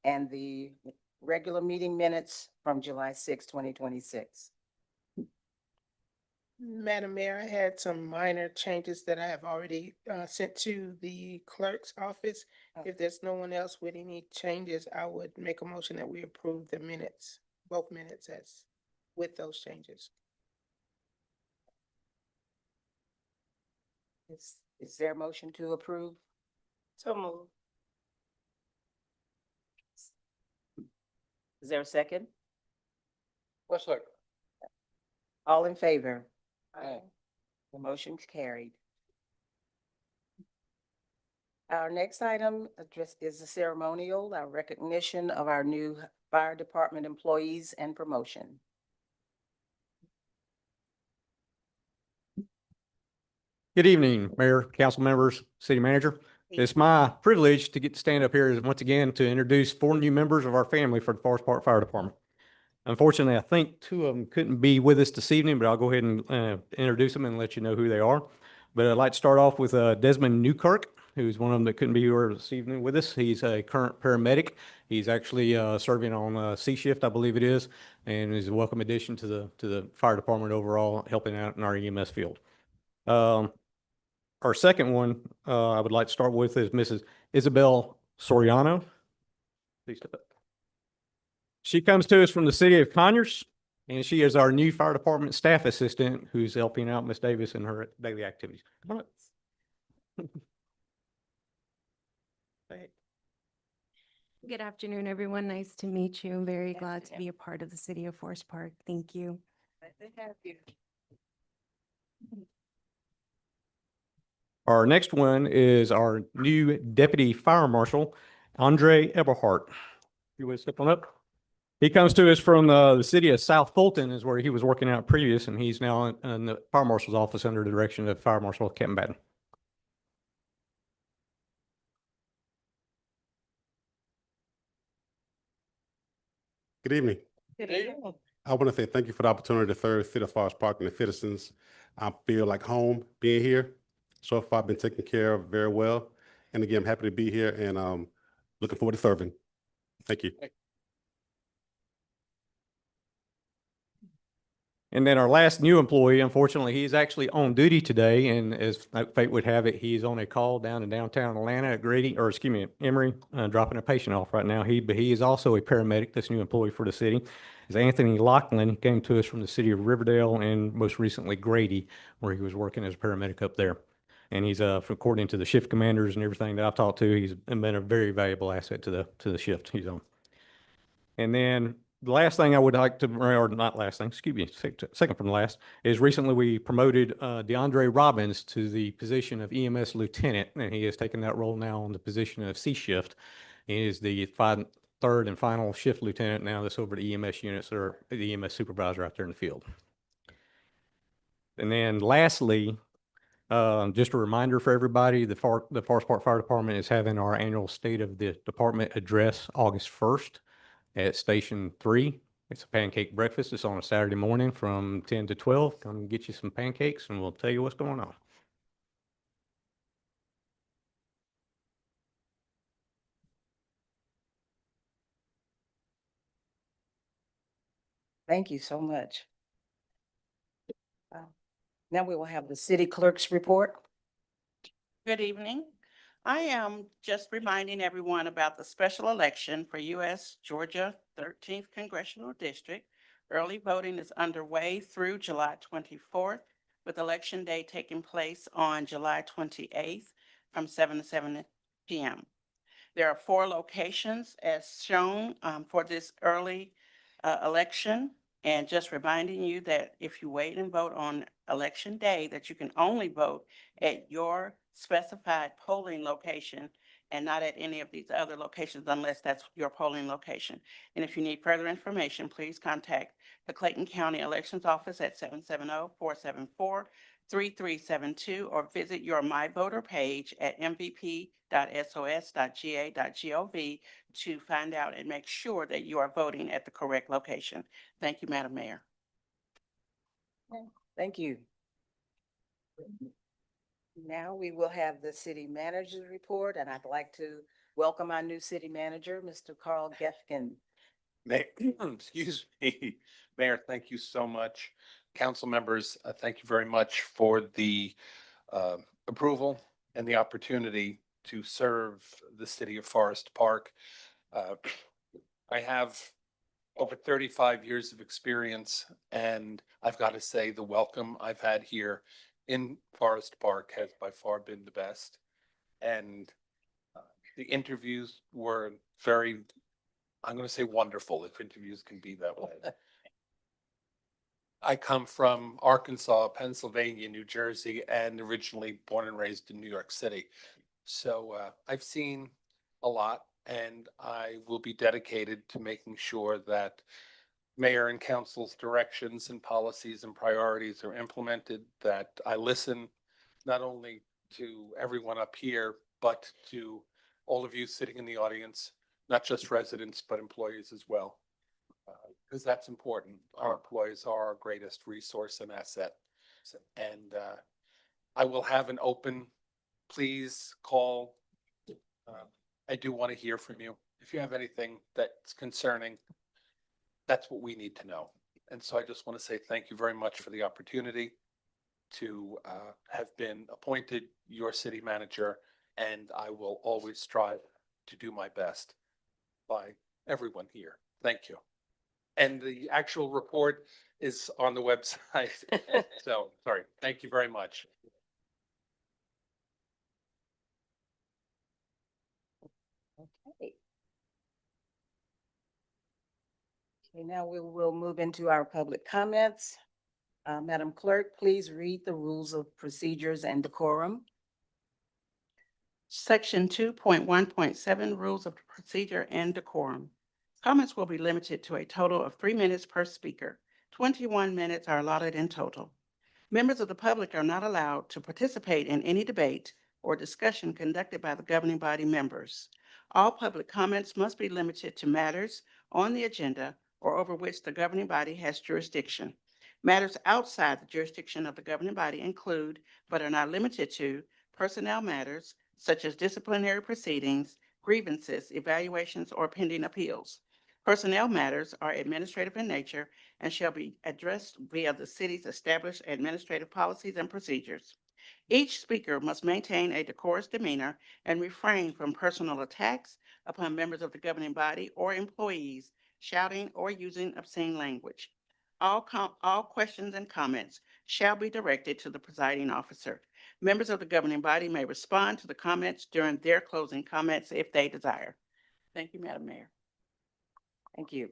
and the regular meeting minutes from July 6, 2026? Madam Mayor, I had some minor changes that I have already sent to the clerk's office. If there's no one else with any changes, I would make a motion that we approve the minutes, both minutes as with those changes. Is there a motion to approve? So moved. Is there a second? I second. All in favor? Aye. The motion's carried. Our next item is the ceremonial, our recognition of our new fire department employees and promotion. Good evening, Mayor, council members, City Manager. It's my privilege to get to stand up here once again to introduce 4 new members of our family for the Forest Park Fire Department. Unfortunately, I think 2 of them couldn't be with us this evening, but I'll go ahead and introduce them and let you know who they are. But I'd like to start off with Desmond Newkirk, who's one of them that couldn't be here this evening with us. He's a current paramedic. He's actually serving on C shift, I believe it is, and is a welcome addition to the fire department overall, helping out in our EMS field. Our second one I would like to start with is Mrs. Isabel Soriano. Please step up. She comes to us from the city of Conyers, and she is our new fire department staff assistant who's helping out Miss Davis in her daily activities. Come on up. Good afternoon, everyone. Nice to meet you. I'm very glad to be a part of the City of Forest Park. Thank you. Our next one is our new deputy fire marshal, Andre Eberhart. You would step on up. He comes to us from the city of South Fulton is where he was working out previous, and he's now in the fire marshal's office under the direction of Fire Marshal Captain Batten. Good evening. I want to say thank you for the opportunity to serve City of Forest Park and the citizens. I feel like home being here. So far, I've been taken care of very well. And again, I'm happy to be here and looking forward to serving. Thank you. And then our last new employee, unfortunately, he's actually on duty today, and as fate would have it, he's on a call down in downtown Atlanta at Grady, or excuse me, Emory, dropping a patient off right now. But he is also a paramedic, this new employee for the city. Is Anthony Lachlan. He came to us from the city of Riverdale and most recently Grady, where he was working as a paramedic up there. And he's, according to the shift commanders and everything that I've talked to, he's been a very valuable asset to the shift he's on. And then the last thing I would like to, or not last thing, excuse me, second from last, is recently we promoted DeAndre Robbins to the position of EMS lieutenant, and he has taken that role now on the position of C shift. He is the third and final shift lieutenant now that's over the EMS units or the EMS supervisor out there in the field. And then lastly, just a reminder for everybody, the Forest Park Fire Department is having our annual State of the Department address August 1st. At Station 3. It's a pancake breakfast. It's on a Saturday morning from 10 to 12. Come get you some pancakes and we'll tell you what's going on. Thank you so much. Now we will have the city clerk's report. Good evening. I am just reminding everyone about the special election for U.S. Georgia 13th Congressional District. Early voting is underway through July 24th, with Election Day taking place on July 28th from 7 to 7 p.m. There are 4 locations as shown for this early election. And just reminding you that if you wait and vote on Election Day, that you can only vote at your specified polling location and not at any of these other locations unless that's your polling location. And if you need further information, please contact the Clayton County Elections Office at 770-474-3372 or visit your My Voter page at mvp.sos.ga.gov to find out and make sure that you are voting at the correct location. Thank you, Madam Mayor. Thank you. Now we will have the city manager's report, and I'd like to welcome our new city manager, Mr. Carl Gefkin. Excuse me, Mayor, thank you so much. Council members, thank you very much for the approval and the opportunity to serve the city of Forest Park. I have over 35 years of experience, and I've got to say the welcome I've had here in Forest Park has by far been the best. And the interviews were very, I'm going to say wonderful, if interviews can be that way. I come from Arkansas, Pennsylvania, New Jersey, and originally born and raised in New York City. So I've seen a lot, and I will be dedicated to making sure that mayor and council's directions and policies and priorities are implemented, that I listen not only to everyone up here, but to all of you sitting in the audience, not just residents, but employees as well. Because that's important. Our employees are our greatest resource and asset. And I will have an open, please call. I do want to hear from you. If you have anything that's concerning, that's what we need to know. And so I just want to say thank you very much for the opportunity to have been appointed your city manager, and I will always strive to do my best. by everyone here. Thank you. And the actual report is on the website. So, sorry. Thank you very much. Okay. Okay, now we will move into our public comments. Madam Clerk, please read the rules of procedures and decorum. Section 2.1.7 Rules of Procedure and Decorum. Comments will be limited to a total of 3 minutes per speaker. 21 minutes are allotted in total. Members of the public are not allowed to participate in any debate or discussion conducted by the governing body members. All public comments must be limited to matters on the agenda or over which the governing body has jurisdiction. Matters outside the jurisdiction of the governing body include, but are not limited to, personnel matters such as disciplinary proceedings, grievances, evaluations, or pending appeals. Personnel matters are administrative in nature and shall be addressed via the city's established administrative policies and procedures. Each speaker must maintain a decorous demeanor and refrain from personal attacks upon members of the governing body or employees, shouting or using obscene language. All questions and comments shall be directed to the presiding officer. Members of the governing body may respond to the comments during their closing comments if they desire. Thank you, Madam Mayor. Thank you.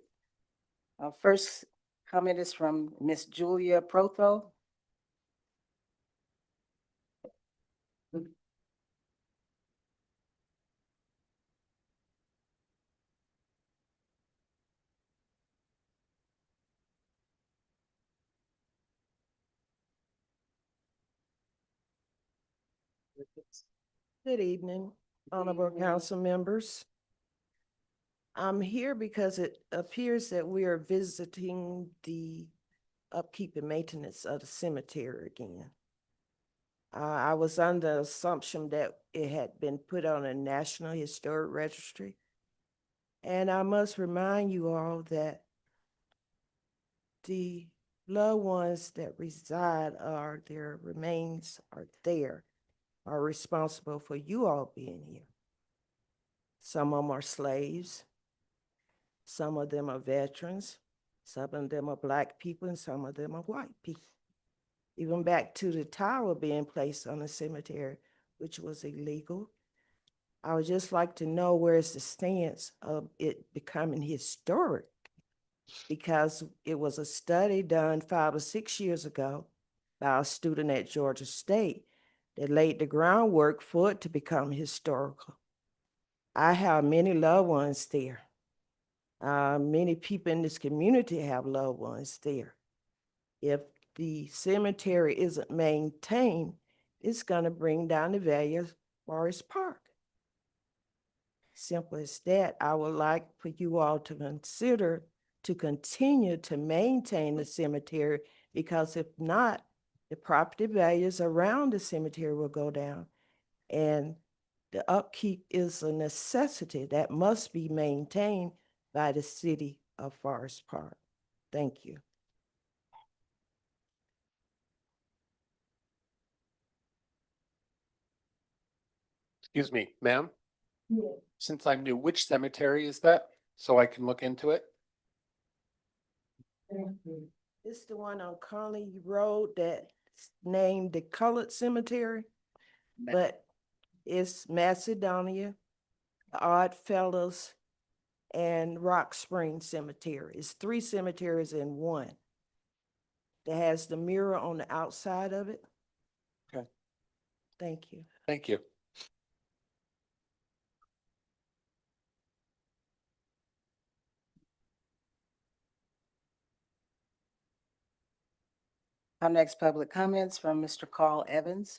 First comment is from Miss Julia Protho. Good evening, honorable council members. I'm here because it appears that we are visiting the upkeep and maintenance of the cemetery again. I was under the assumption that it had been put on a National Historic Registry. And I must remind you all that the loved ones that reside or their remains are there are responsible for you all being here. Some of them are slaves. Some of them are veterans. Some of them are Black people and some of them are white people. Even back to the tower being placed on the cemetery, which was illegal. I would just like to know where's the stance of it becoming historic, because it was a study done 5 or 6 years ago by a student at Georgia State that laid the groundwork for it to become historical. I have many loved ones there. Many people in this community have loved ones there. If the cemetery isn't maintained, it's gonna bring down the value of Forest Park. Simple as that. I would like for you all to consider to continue to maintain the cemetery, because if not, the property values around the cemetery will go down. And the upkeep is a necessity that must be maintained by the city of Forest Park. Thank you. Excuse me, ma'am? Since I'm new, which cemetery is that? So I can look into it? It's the one on Conley Road that's named the Colored Cemetery, but it's Macedonia, Odd Fellows, and Rock Spring Cemetery. It's 3 cemeteries in one. That has the mirror on the outside of it. Okay. Thank you. Thank you. Our next public comments from Mr. Carl Evans.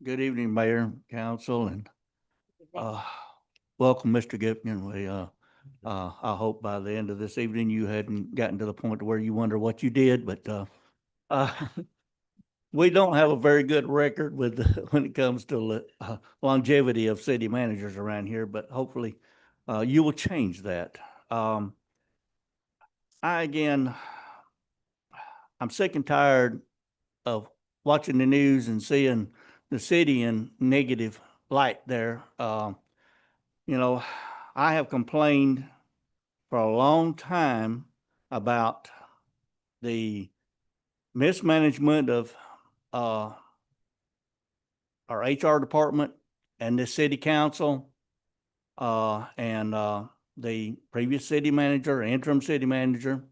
Good evening, Mayor, Council, and welcome, Mr. Gipkin. I hope by the end of this evening you hadn't gotten to the point where you wonder what you did, but we don't have a very good record with when it comes to longevity of city managers around here, but hopefully you will change that. I'm sick and tired of watching the news and seeing the city in negative light there. You know, I have complained for a long time about the mismanagement of our HR department and the city council, and the previous city manager, interim city manager.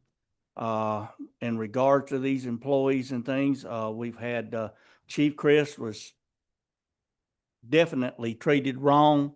In regards to these employees and things, we've had Chief Chris was definitely treated wrong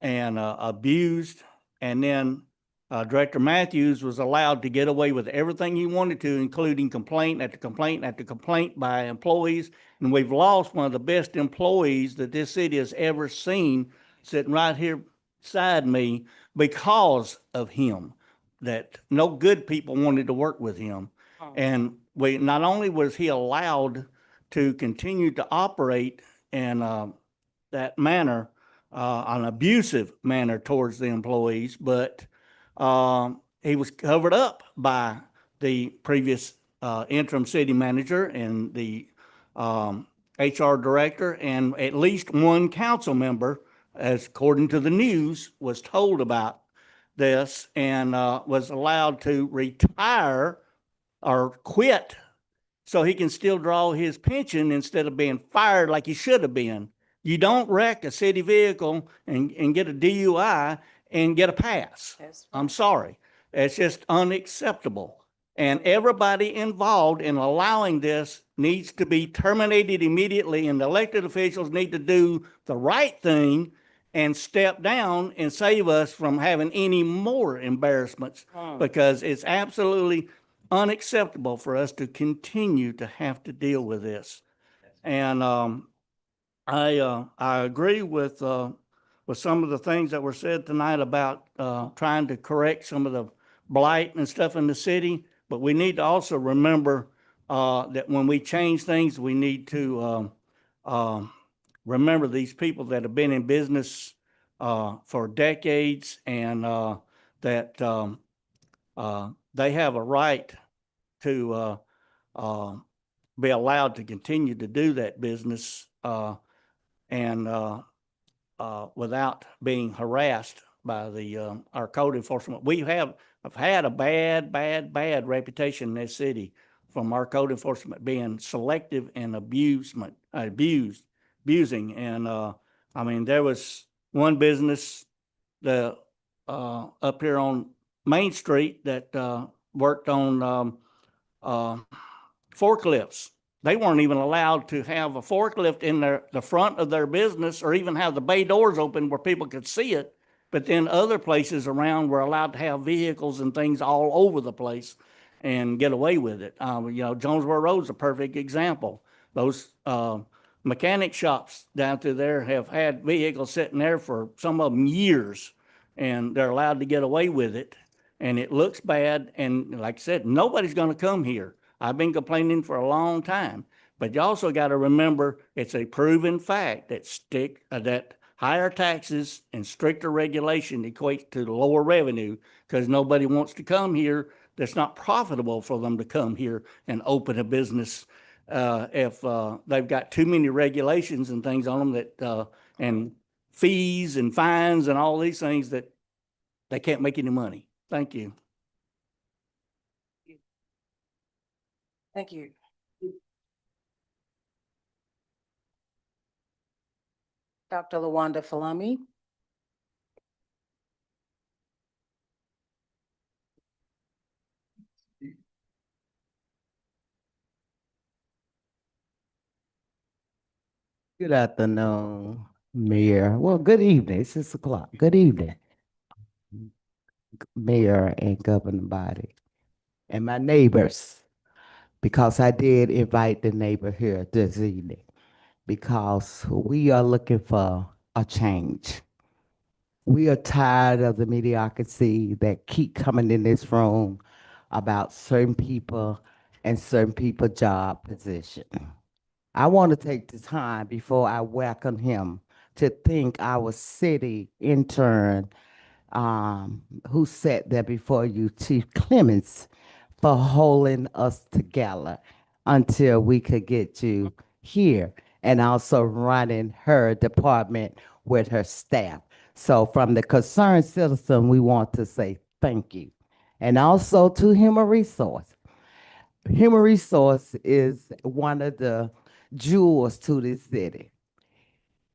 and abused. And then Director Matthews was allowed to get away with everything he wanted to, including complaint after complaint after complaint by employees. And we've lost one of the best employees that this city has ever seen, sitting right here beside me, because of him. That no good people wanted to work with him. And we, not only was he allowed to continue to operate in that manner, an abusive manner towards the employees, but he was covered up by the previous interim city manager and the HR director, and at least one council member, as according to the news, was told about this and was allowed to retire or quit so he can still draw his pension instead of being fired like he should have been. You don't wreck a city vehicle and get a DUI and get a pass. I'm sorry. It's just unacceptable. And everybody involved in allowing this needs to be terminated immediately, and the elected officials need to do the right thing and step down and save us from having any more embarrassments, because it's absolutely unacceptable for us to continue to have to deal with this. And I agree with some of the things that were said tonight about trying to correct some of the blight and stuff in the city, but we need to also remember that when we change things, we need to remember these people that have been in business for decades, and that they have a right to be allowed to continue to do that business and without being harassed by the our code enforcement. I've had a bad reputation in this city from our code enforcement being selective and abusing. And I mean, there was one business up here on Main Street that worked on forklifts. They weren't even allowed to have a forklift in the front of their business, or even have the bay doors open where people could see it. But then other places around were allowed to have vehicles and things all over the place and get away with it. Jonesboro Road's a perfect example. Those mechanic shops down through there have had vehicles sitting there for some of them years, and they're allowed to get away with it. And it looks bad. And like I said, nobody's going to come here. I've been complaining for a long time, but you also got to remember it's a proven fact that higher taxes and stricter regulation equates to lower revenue, because nobody wants to come here. That's not profitable for them to come here and open a business if they've got too many regulations and things on them that and fees and fines and all these things that they can't make any money. Thank you. Thank you. Dr. Lawanda Falami. Good afternoon, Mayor. Well, good evening. It's 6 o'clock. Good evening, Mayor and governing body, and my neighbors, because I did invite the neighbor here this evening, because we are looking for a change. We are tired of the mediocrity that keep coming in this room about certain people and certain people job position. I want to take the time before I welcome him to thank our city intern who sat there before you, Chief Clements, for holding us together until we could get you here. and also running her department with her staff. So from the concerned citizen, we want to say thank you. And also to Human Resource. Human Resource is one of the jewels to this city.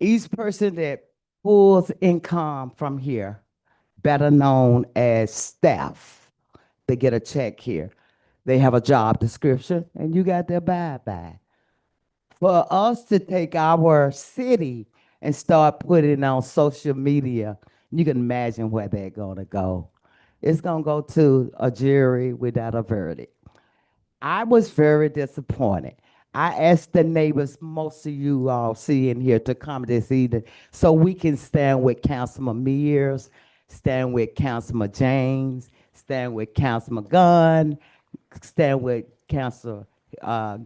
Each person that pulls income from here, better known as staff, they get a check here. They have a job description and you got to abide by it. For us to take our city and start putting it on social media, you can imagine where they're gonna go. It's gonna go to a jury without a verdict. I was very disappointed. I asked the neighbors, most of you all sitting here, to come this evening so we can stand with Councilman Mears, stand with Councilman James, stand with Councilman Gunn, stand with Councilor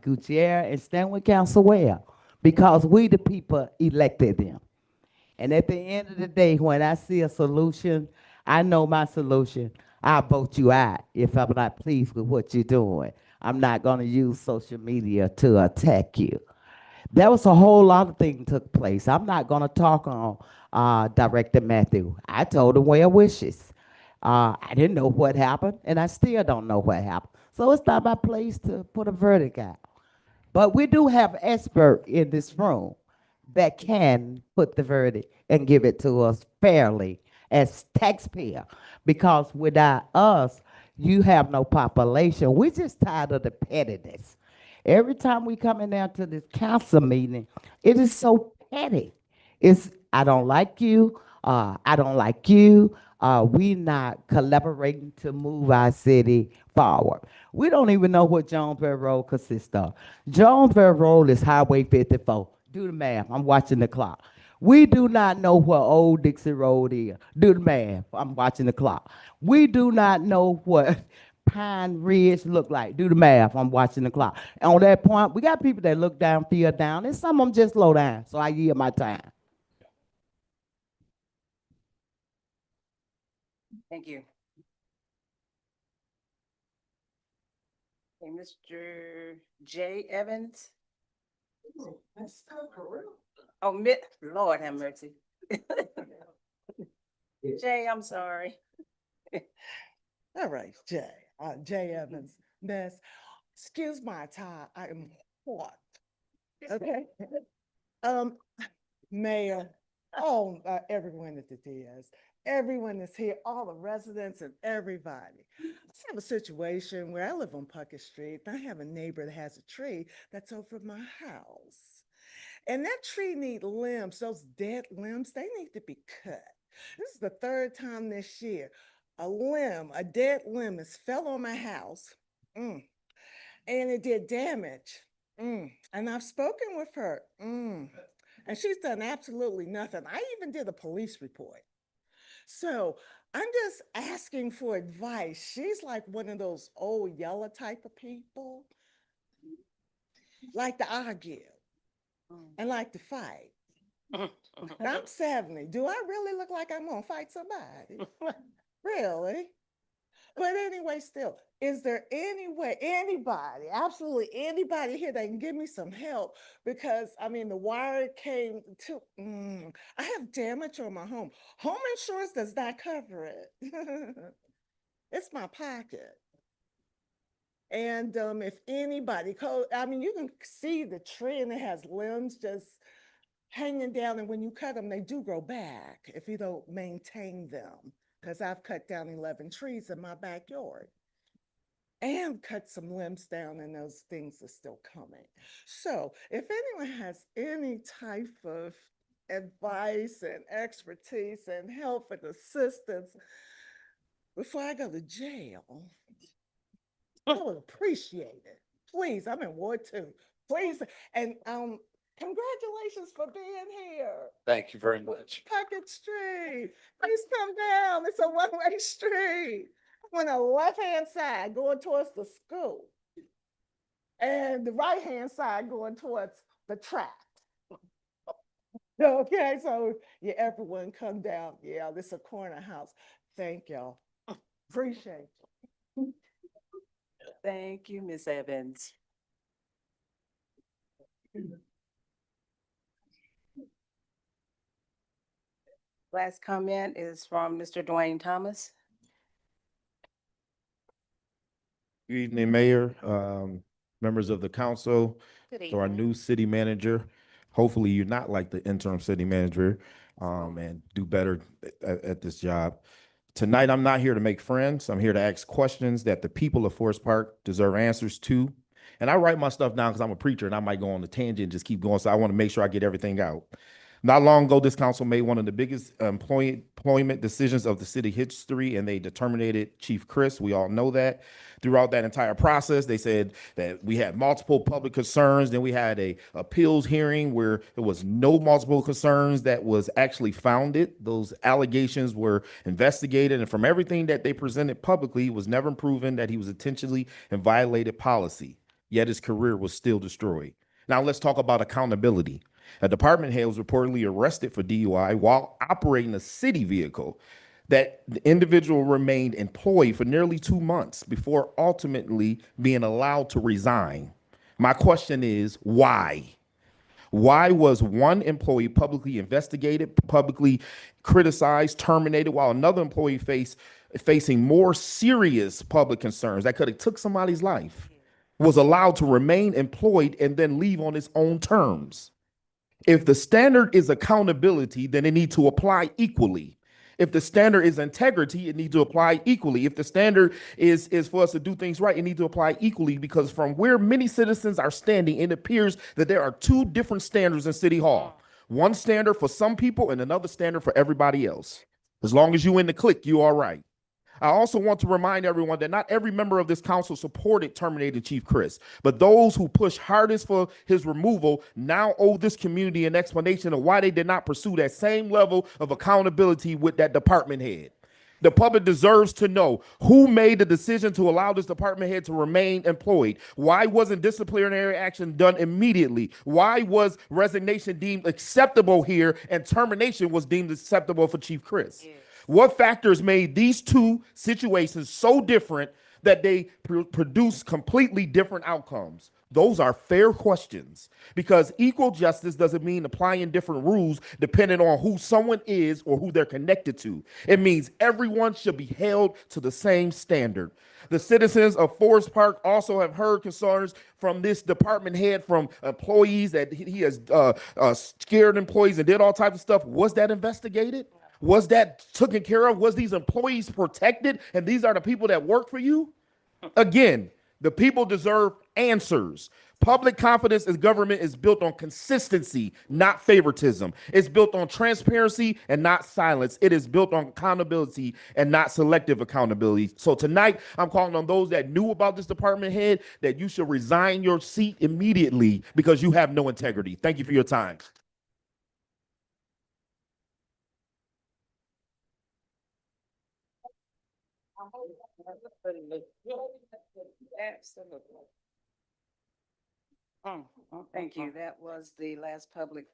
Gutierrez, and stand with Council Webb, because we the people elected them. And at the end of the day, when I see a solution, I know my solution. I'll vote you out if I'm not pleased with what you're doing. I'm not gonna use social media to attack you. There was a whole lot of things took place. I'm not gonna talk on Director Matthew. I told him well wishes. I didn't know what happened, and I still don't know what happened. So it's not my place to put a verdict out. But we do have expert in this room that can put the verdict and give it to us fairly as taxpayer. Because without us, you have no population. We're just tired of the pettiness. Every time we coming down to this council meeting, it is so petty. It's, I don't like you, I don't like you, we not collaborating to move our city forward. We don't even know what Jonesboro Road consists of. Jonesboro Road is Highway 54. Do the math, I'm watching the clock. We do not know what Old Dixie Road is. Do the math, I'm watching the clock. We do not know what Pine Ridge look like. Do the math, I'm watching the clock. And on that point, we got people that look down, feel down, and some of them just slow down. So I yield my time. Thank you. Okay, Mr. Jay Evans. That's so correct. Oh, Lord have mercy. Jay, I'm sorry. All right, Jay Evans, Miss, excuse my tie, I am hot. Okay. Mayor, everyone at the Diaz, everyone that's here, all the residents and everybody. I have a situation where I live on Puckett Street, and I have a neighbor that has a tree that's over my house. And that tree need limbs, those dead limbs, they need to be cut. This is the third time this year. A dead limb has fell on my house, and it did damage. And I've spoken with her, and she's done absolutely nothing. I even did a police report. So I'm just asking for advice. She's like one of those old yellow type of people, like to argue and like to fight. I'm 70. Do I really look like I'm gonna fight somebody? Really? But anyway, still, is there any way, anybody, absolutely anybody here that can give me some help? Because I mean, the wire came to, I have damage on my home. Home insurance does not cover it. It's my pocket. And if anybody, I mean, you can see the tree and it has limbs just hanging down. And when you cut them, they do grow back if you don't maintain them. Because I've cut down 11 trees in my backyard and cut some limbs down, and those things are still coming. So if anyone has any type of advice and expertise and help and assistance before I go to jail, I would appreciate it. Please, I'm in Ward 2. Please, and congratulations for being here. Thank you very much. Puckett Street. Please come down. It's a one-way street. On the left-hand side going towards the school. And the right-hand side going towards the track. Okay, so yeah, everyone come down. Yeah, this is a corner house. Thank y'all. Appreciate you. Thank you, Ms. Evans. Last comment is from Mr. Dwayne Thomas. Good evening, Mayor, members of the council, Good to our evening. new city manager. Hopefully you're not like the interim city manager, and do better at this job. Tonight, I'm not here to make friends. I'm here to ask questions that the people of Forest Park deserve answers to. And I write my stuff down because I'm a preacher and I might go on a tangent and just keep going. So I want to make sure I get everything out. Not long ago, this council made one of the biggest employment decisions of the city history, and they terminated Chief Chris. We all know that. Throughout that entire process, they said that we had multiple public concerns. Then we had a appeals hearing where there was no multiple concerns that was actually founded. Those allegations were investigated, and from everything that they presented publicly, it was never proven that he was intentionally and violated policy. Yet his career was still destroyed. Now let's talk about accountability. A department head was reportedly arrested for DUI while operating a city vehicle. That the individual remained employed for nearly 2 months before ultimately being allowed to resign. My question is, why? Why was one employee publicly investigated, publicly criticized, terminated, while another employee facing more serious public concerns that could have took somebody's life, was allowed to remain employed and then leave on his own terms? If the standard is accountability, then it needs to apply equally. If the standard is integrity, it needs to apply equally. If the standard is for us to do things right, it needs to apply equally, because from where many citizens are standing, it appears that there are two different standards in City Hall. One standard for some people and another standard for everybody else. As long as you in the clique, you all right. I also want to remind everyone that not every member of this council supported terminating Chief Chris, but those who pushed hardest for his removal now owe this community an explanation of why they did not pursue that same level of accountability with that department head. The public deserves to know who made the decision to allow this department head to remain employed. Why wasn't disciplinary action done immediately? Why was resignation deemed acceptable here and termination was deemed acceptable for Chief Chris? Yeah. What factors made these two situations so different that they produce completely different outcomes? Those are fair questions, because equal justice doesn't mean applying different rules depending on who someone is or who they're connected to. It means everyone should be held to the same standard. The citizens of Forest Park also have heard concerns from this department head, from employees, that he has scared employees and did all types of stuff. Was that investigated? Was that taken care of? Was these employees protected? And these are the people that work for you? Again, the people deserve answers. Public confidence in government is built on consistency, not favoritism. It's built on transparency and not silence. It is built on accountability and not selective accountability. So tonight, I'm calling on those that knew about this department head that you should resign your seat immediately because you have no integrity. Thank you for your time. Absolutely. Thank you. That was the last public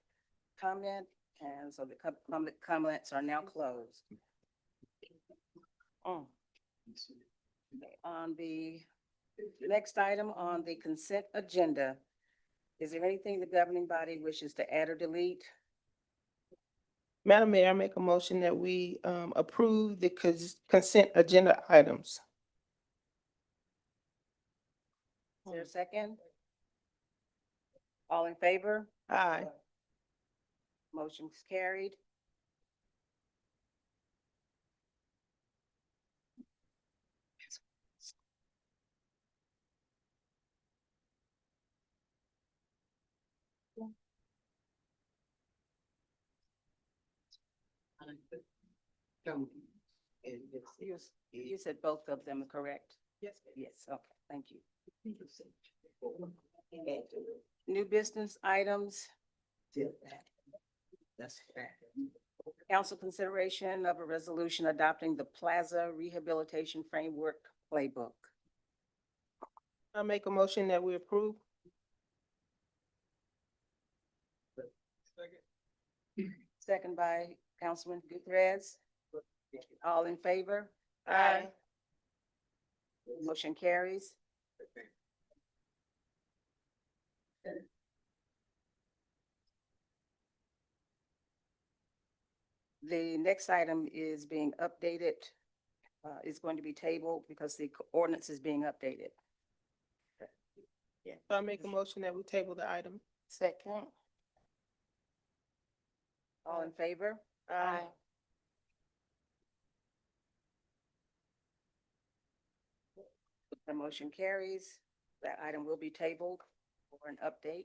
comment, and so the public comments are now closed. On the next item on the consent agenda, is there anything the governing body wishes to add or delete? Madam Mayor, I make a motion that we approve the consent agenda items. Is there a second? All in favor? Aye. Motion's carried. You said both of them, correct? Yes. Yes, okay, thank you. New business items. Council consideration of a resolution adopting the Plaza Rehabilitation Framework Playbook. I make a motion that we approve. Second by Councilman Gutierrez. All in favor? Aye. Motion carries. The next item is being updated, is going to be tabled because the ordinance is being updated. So I make a motion that we table the item. Second. All in favor? Aye. The motion carries. That item will be tabled for an update.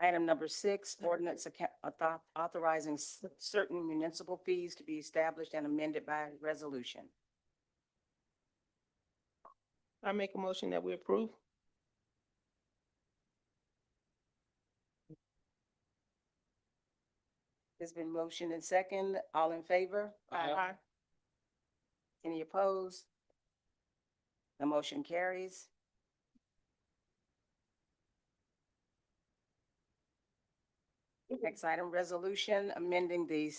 Item number 6, ordinance authorizing certain municipal fees to be established and amended by resolution. I make a motion that we approve. There's been motion and second. All in favor? Aye. Any opposed? The motion carries. Next item, resolution amending the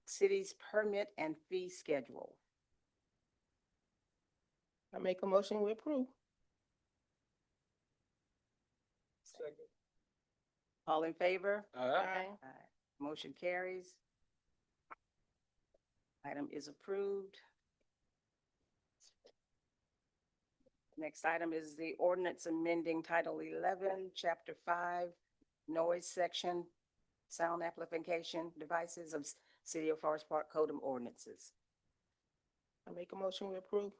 city's permit and fee schedule. I make a motion we approve. All in favor? Aye. Motion carries. Item is approved. Next item is the ordinance amending Title 11, Chapter 5, noise section, sound amplification devices of City of Forest Park Code of Ordinances. I make a motion we approve.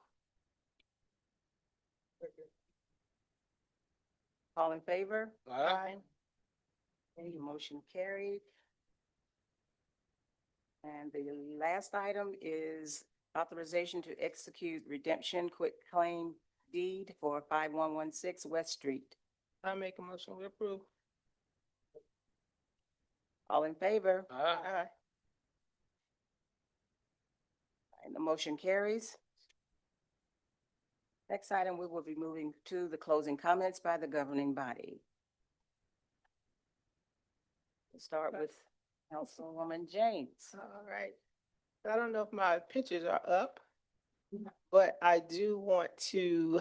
All in favor? Aye. Okay, motion carried. And the last item is authorization to execute redemption quitclaim deed for 5116 West Street. I make a motion we approve. All in favor? Aye. And the motion carries. Next item, we will be moving to the closing comments by the governing body. We'll start with Councilwoman James. All right. I don't know if my pictures are up, but I do want to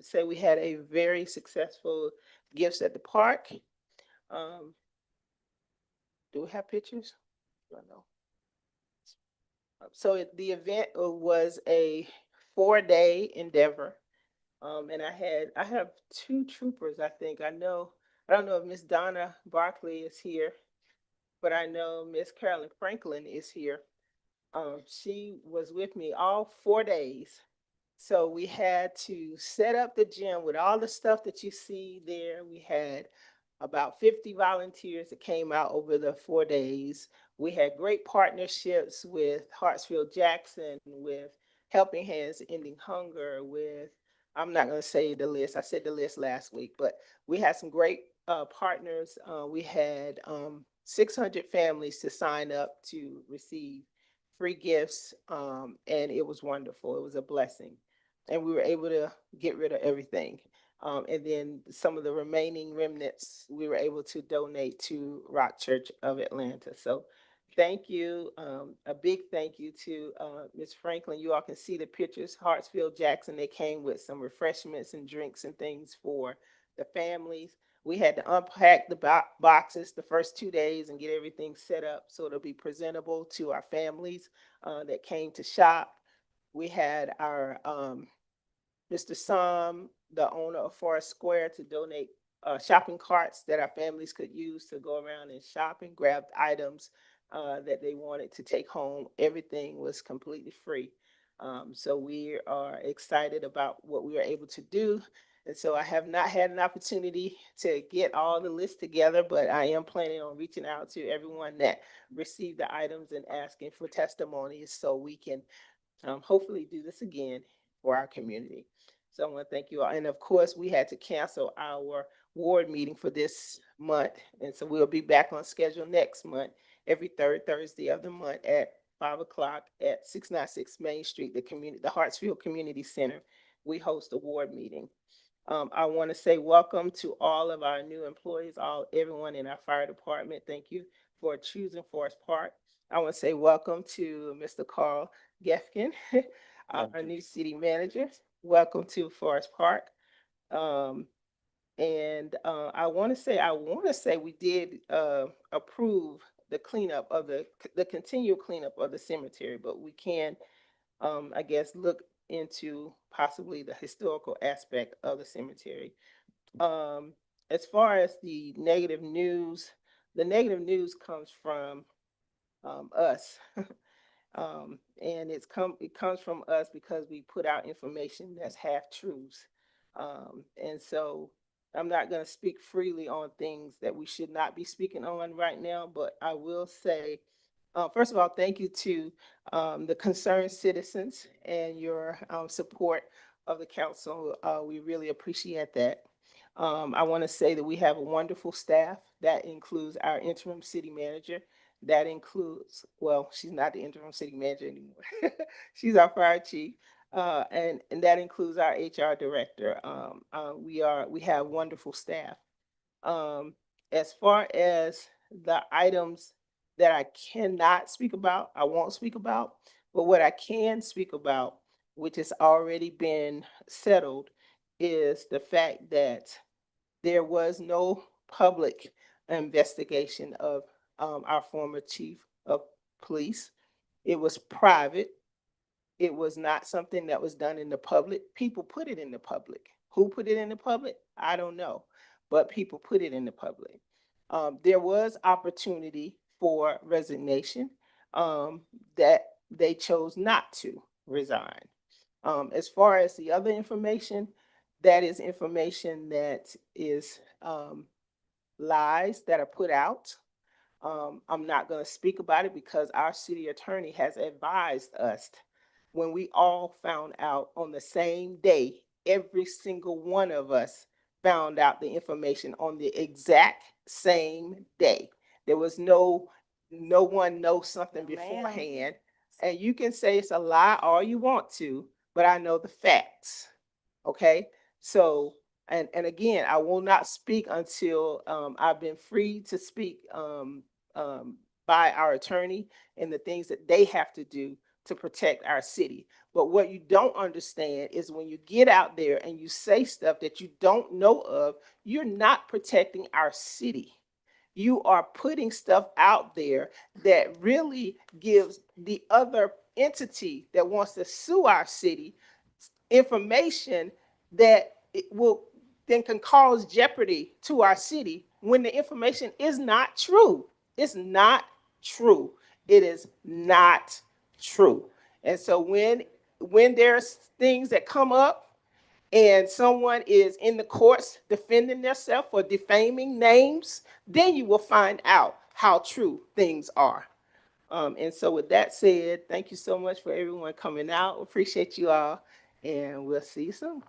say we had a very successful Gifts at the Park. Do we have pictures? I don't know. So the event was a 4-day endeavor. And I have 2 troopers, I think. I don't know if Miss Donna Barkley is here, but I know Miss Carolyn Franklin is here. She was with me all 4 days. So we had to set up the gym with all the stuff that you see there. We had about 50 volunteers that came out over the 4 days. We had great partnerships with Hartsfield Jackson, with Helping Hands Ending Hunger, with, I'm not going to say the list. I said the list last week, but we had some great partners. We had 600 families to sign up to receive free gifts, and it was wonderful. It was a blessing. And we were able to get rid of everything. And then some of the remaining remnants, we were able to donate to Rock Church of Atlanta. So thank you. A big thank you to Ms. Franklin. You all can see the pictures. Hartsfield Jackson, they came with some refreshments and drinks and things for the families. We had to unpack the boxes the first 2 days and get everything set up so it'll be presentable to our families that came to shop. We had our Mr. Som, the owner of Forest Square, to donate shopping carts that our families could use to go around and shop and grab items that they wanted to take home. Everything was completely free. So we are excited about what we were able to do. And so I have not had an opportunity to get all the lists together, but I am planning on reaching out to everyone that received the items and asking for testimonies so we can hopefully do this again for our community. So I want to thank you all. And of course, we had to cancel our ward meeting for this month. And so we'll be back on schedule next month, every third Thursday of the month at 5 o'clock at 696 Main Street, the Hartsfield Community Center. We host a ward meeting. I want to say welcome to all of our new employees, everyone in our fire department. Thank you for choosing Forest Park. I want to say welcome to Mr. Carl Gefkin, our new city manager. Welcome to Forest Park. And I want to say we did approve the cleanup of the continual cleanup of the cemetery, but we can, I guess, look into possibly the historical aspect of the cemetery. As far as the negative news comes from us. And it comes from us because we put out information that's half truths. And so I'm not going to speak freely on things that we should not be speaking on right now, but I will say, first of all, thank you to the concerned citizens and your support of the council. We really appreciate that. I want to say that we have a wonderful staff. That includes our interim city manager. That includes, well, she's not the interim city manager anymore. She's our fire chief. And that includes our HR director. We have wonderful staff. As far as the items that I cannot speak about, I won't speak about, but what I can speak about, which has already been settled, is the fact that there was no public investigation of our former chief of police. It was private. It was not something that was done in the public. People put it in the public. Who put it in the public? I don't know, but people put it in the public. There was opportunity for resignation that they chose not to resign. As far as the other information, that is information that is lies that are put out. I'm not going to speak about it because our city attorney has advised us when we all found out on the same day, every single one of us found out the information on the exact same day. There was no one knows something beforehand. And you can say it's a lie all you want to, but I know the facts. Okay. So, and again, I will not speak until I've been free to speak by our attorney and the things that they have to do to protect our city. But what you don't understand is when you get out there and you say stuff that you don't know of, you're not protecting our city. You are putting stuff out there that really gives the other entity that wants to sue our city information that it will then can cause jeopardy to our city when the information is not true. It's not true. It is not true. And so when there's things that come up and someone is in the courts defending themselves or defaming names, then you will find out how true things are. And so with that said, thank you so much for everyone coming out. Appreciate you all, and we'll see you soon.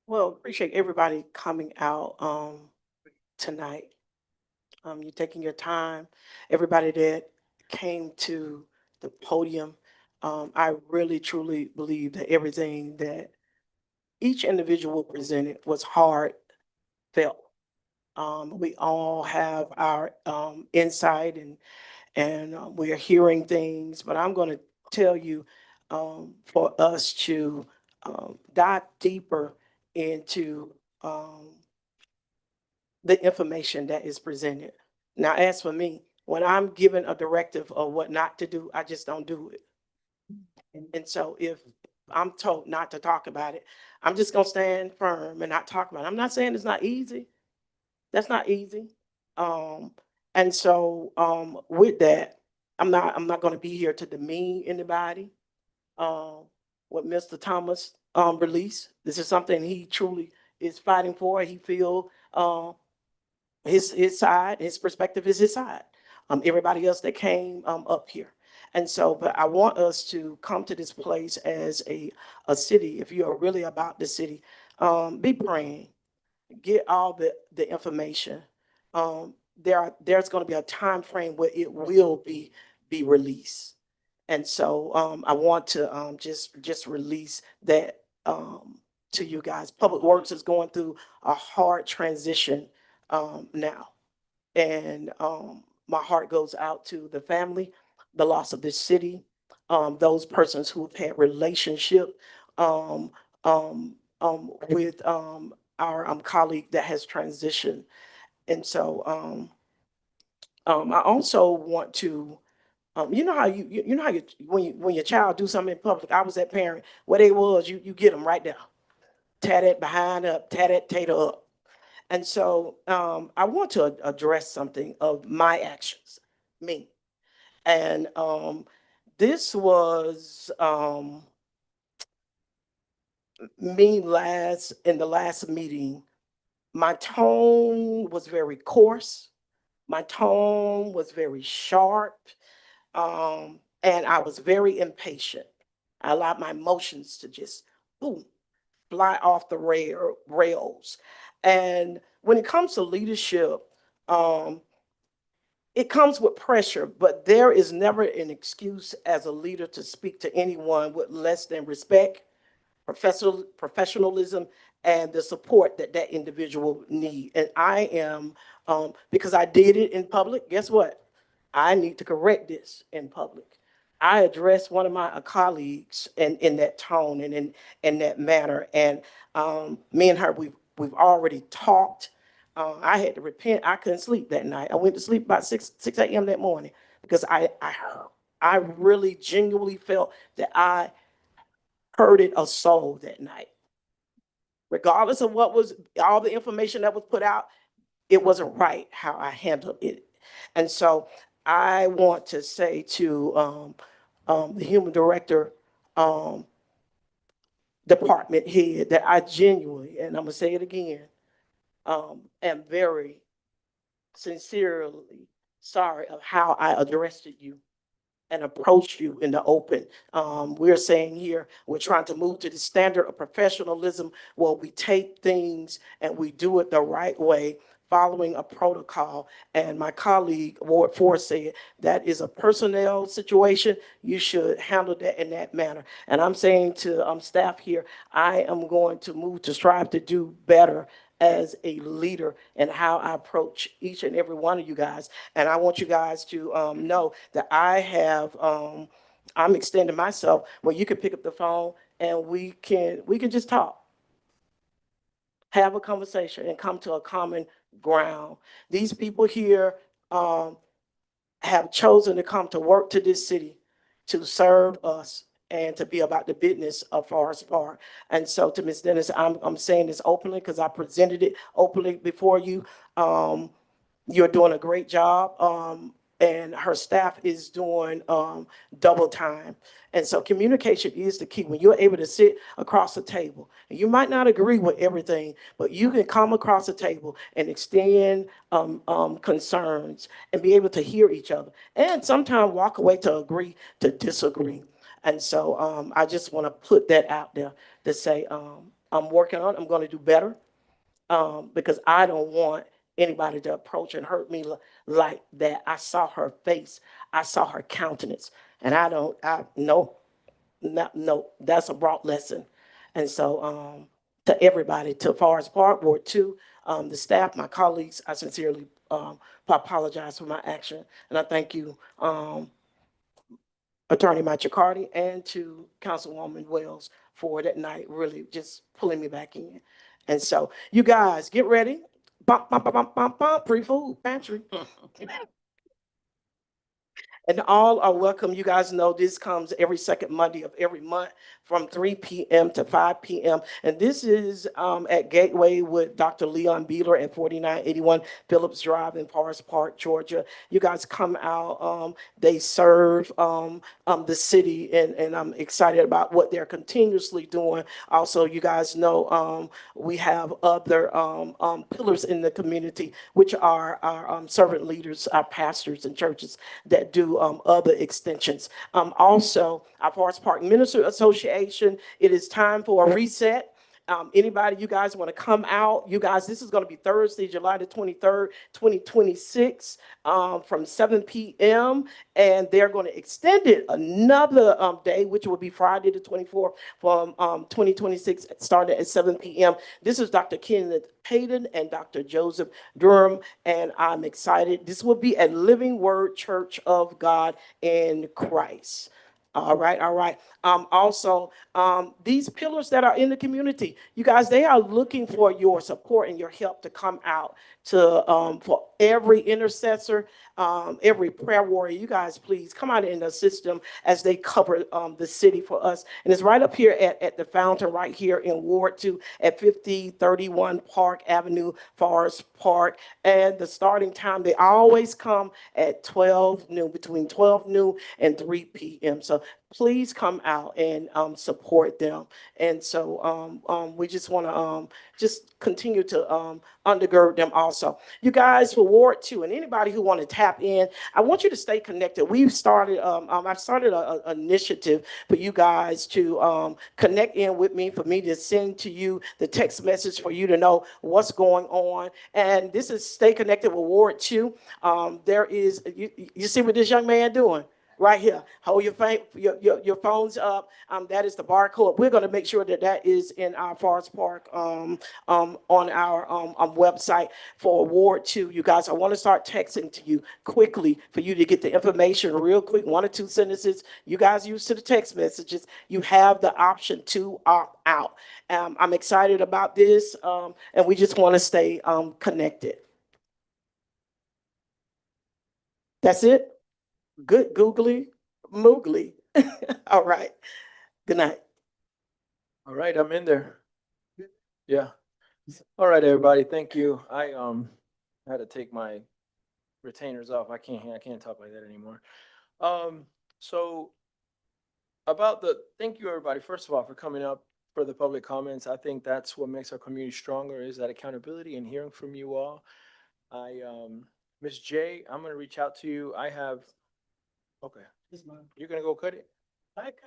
Well, appreciate everybody coming out tonight. You're taking your time. Everybody that came to the podium, I really truly believe that everything that each individual presented was heartfelt. We all have our insight and we are hearing things, but I'm going to tell you for us to dive deeper into the information that is presented. Now, as for me, when I'm given a directive of what not to do, I just don't do it. And so if I'm told not to talk about it, I'm just gonna stand firm and not talk about it. I'm not saying it's not easy. That's not easy. And so with that, I'm not gonna be here to demean anybody. What Mr. Thomas released, this is something he truly is fighting for. He feel his side, his perspective is his side. Everybody else that came up here. And so, but I want us to come to this place as a city. If you are really about the city, be praying, get all the information. There's going to be a time frame where it will be released. And so I want to just release that to you guys. Public Works is going through a hard transition now. And my heart goes out to the family, the loss of this city, those persons who've had relationship with our colleague that has transitioned. And so, I also want to, you know how you know how when your child do something in public, I was that parent, where they was, you get them right there. Tat it behind up, tat it tater up. And so, I want to address something of my actions, me. And, this was, me in the last meeting. My tone was very coarse. My tone was very sharp. And I was very impatient. I allowed my emotions to just boom, fly off the rails. And when it comes to leadership, um, it comes with pressure, but there is never an excuse as a leader to speak to anyone with less than respect, professionalism, and the support that that individual need. And I am, because I did it in public, guess what? I need to correct this in public. I addressed one of my colleagues in that tone and in that manner. And me and her, we've already talked. I had to repent. I couldn't sleep that night. I went to sleep about 6 a.m. that morning because I really genuinely felt that I hurted a soul that night. Regardless of what was all the information that was put out, it wasn't right how I handled it. And so I want to say to the human director, department head, that I genuinely, and I'm gonna say it again, am very sincerely sorry of how I addressed you and approach you in the open. We're saying here, we're trying to move to the standard of professionalism where we take things and we do it the right way, following a protocol. And my colleague, Ward 4, said that is a personnel situation. You should handle that in that manner. And I'm saying to staff here, I am going to move to strive to do better as a leader and how I approach each and every one of you guys. And I want you guys to know that I have, I'm extending myself where you can pick up the phone and we can just talk, have a conversation and come to a common ground. These people here have chosen to come to work to this city to serve us and to be about the business of Forest Park. And so to Ms. Dennis, I'm saying this openly because I presented it openly before you. You're doing a great job. And her staff is doing double time. And so communication is the key. When you're able to sit across the table, and you might not agree with everything, but you can come across the table and extend concerns and be able to hear each other. And sometimes walk away to agree to disagree. And so I just want to put that out there to say I'm working on it. I'm going to do better because I don't want anybody to approach and hurt me like that. I saw her face. I saw her countenance. And no, that's a broad lesson. And so to everybody, to Forest Park, Ward 2, the staff, my colleagues, I sincerely apologize for my action. And I thank you, Attorney Machacardi, and to Councilwoman Wells for that night, really just pulling me back in. And so you guys get ready. Bump, bump, bump, bump, bump, free food pantry. And all are welcome. You guys know this comes every second Monday of every month from 3 p.m. to 5 p.m. And this is at Gateway with Dr. Leon Beeler at 4981 Phillips Drive in Forest Park, Georgia. You guys come out. They serve the city, and I'm excited about what they're continuously doing. Also, you guys know we have other pillars in the community, which are our servant leaders, our pastors and churches that do other extensions. Also, our Forest Park Minister Association, it is time for a reset. Anybody, you guys want to come out? You guys, this is going to be Thursday, July the 23rd, 2026, from 7 p.m. And they're going to extend it another day, which will be Friday the 24th from 2026, starting at 7 p.m. This is Dr. Kenneth Payton and Dr. Joseph Durham, and I'm excited. This will be at Living Word Church of God in Christ. All right, all right. Also, these pillars that are in the community, you guys, they are looking for your support and your help to come out to, for every intercessor, every prayer warrior. You guys, please come out and assist them as they cover, the city for us. And it's right up here at the fountain right here in Ward 2 at 5031 Park Avenue, Forest Park. And the starting time, they always come at 12 noon, between 12 noon and 3 p.m. So please come out and support them. And so we just want to just continue to undergird them also. You guys for Ward 2 and anybody who want to tap in, I want you to stay connected. We've started, I started an initiative for you guys to connect in with me, for me to send to you the text message for you to know what's going on. And this is Stay Connected with Ward 2. There is, you see what this young man doing? Right here, hold your phones up. That is the barcode. We're going to make sure that that is in our Forest Park on our website for Ward 2. You guys, I want to start texting to you quickly for you to get the information real quick, 1 or 2 sentences. You guys use to the text messages. You have the option to opt out. I'm excited about this, and we just want to stay connected. That's it. Good googly moogly. All right. Good night. All right, I'm in there. Yeah. All right, everybody. Thank you. I had to take my retainers off. I can't talk like that anymore. So about thank you everybody, first of all, for coming up for the public comments. I think that's what makes our community stronger, is that accountability and hearing from you all. Ms. J, I'm gonna reach out to you. Okay. You're gonna go cut it?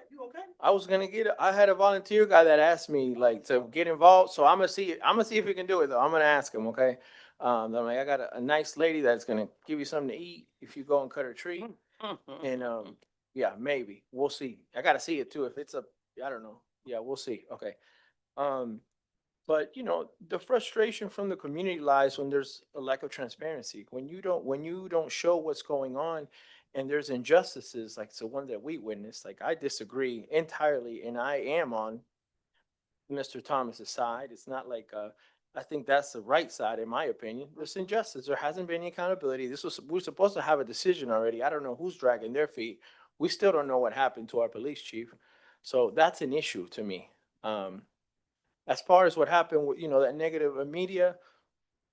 You okay? I had a volunteer guy that asked me like to get involved, so I'm gonna see if he can do it though. I'm gonna ask him, okay? I'm like, I got a nice lady that's gonna give you something to eat if you go and cut her tree. And yeah, maybe. We'll see. I gotta see it too. If it's I don't know. Yeah, we'll see. Okay. But the frustration from the community lies when there's a lack of transparency. When you don't show what's going on and there's injustices like the one that we witnessed, like I disagree entirely and I am on Mr. Thomas's side. It's not like I think that's the right side in my opinion. There's injustice. There hasn't been any accountability. We're supposed to have a decision already. I don't know who's dragging their feet. We still don't know what happened to our police chief. So that's an issue to me. As far as what happened with, that negative media,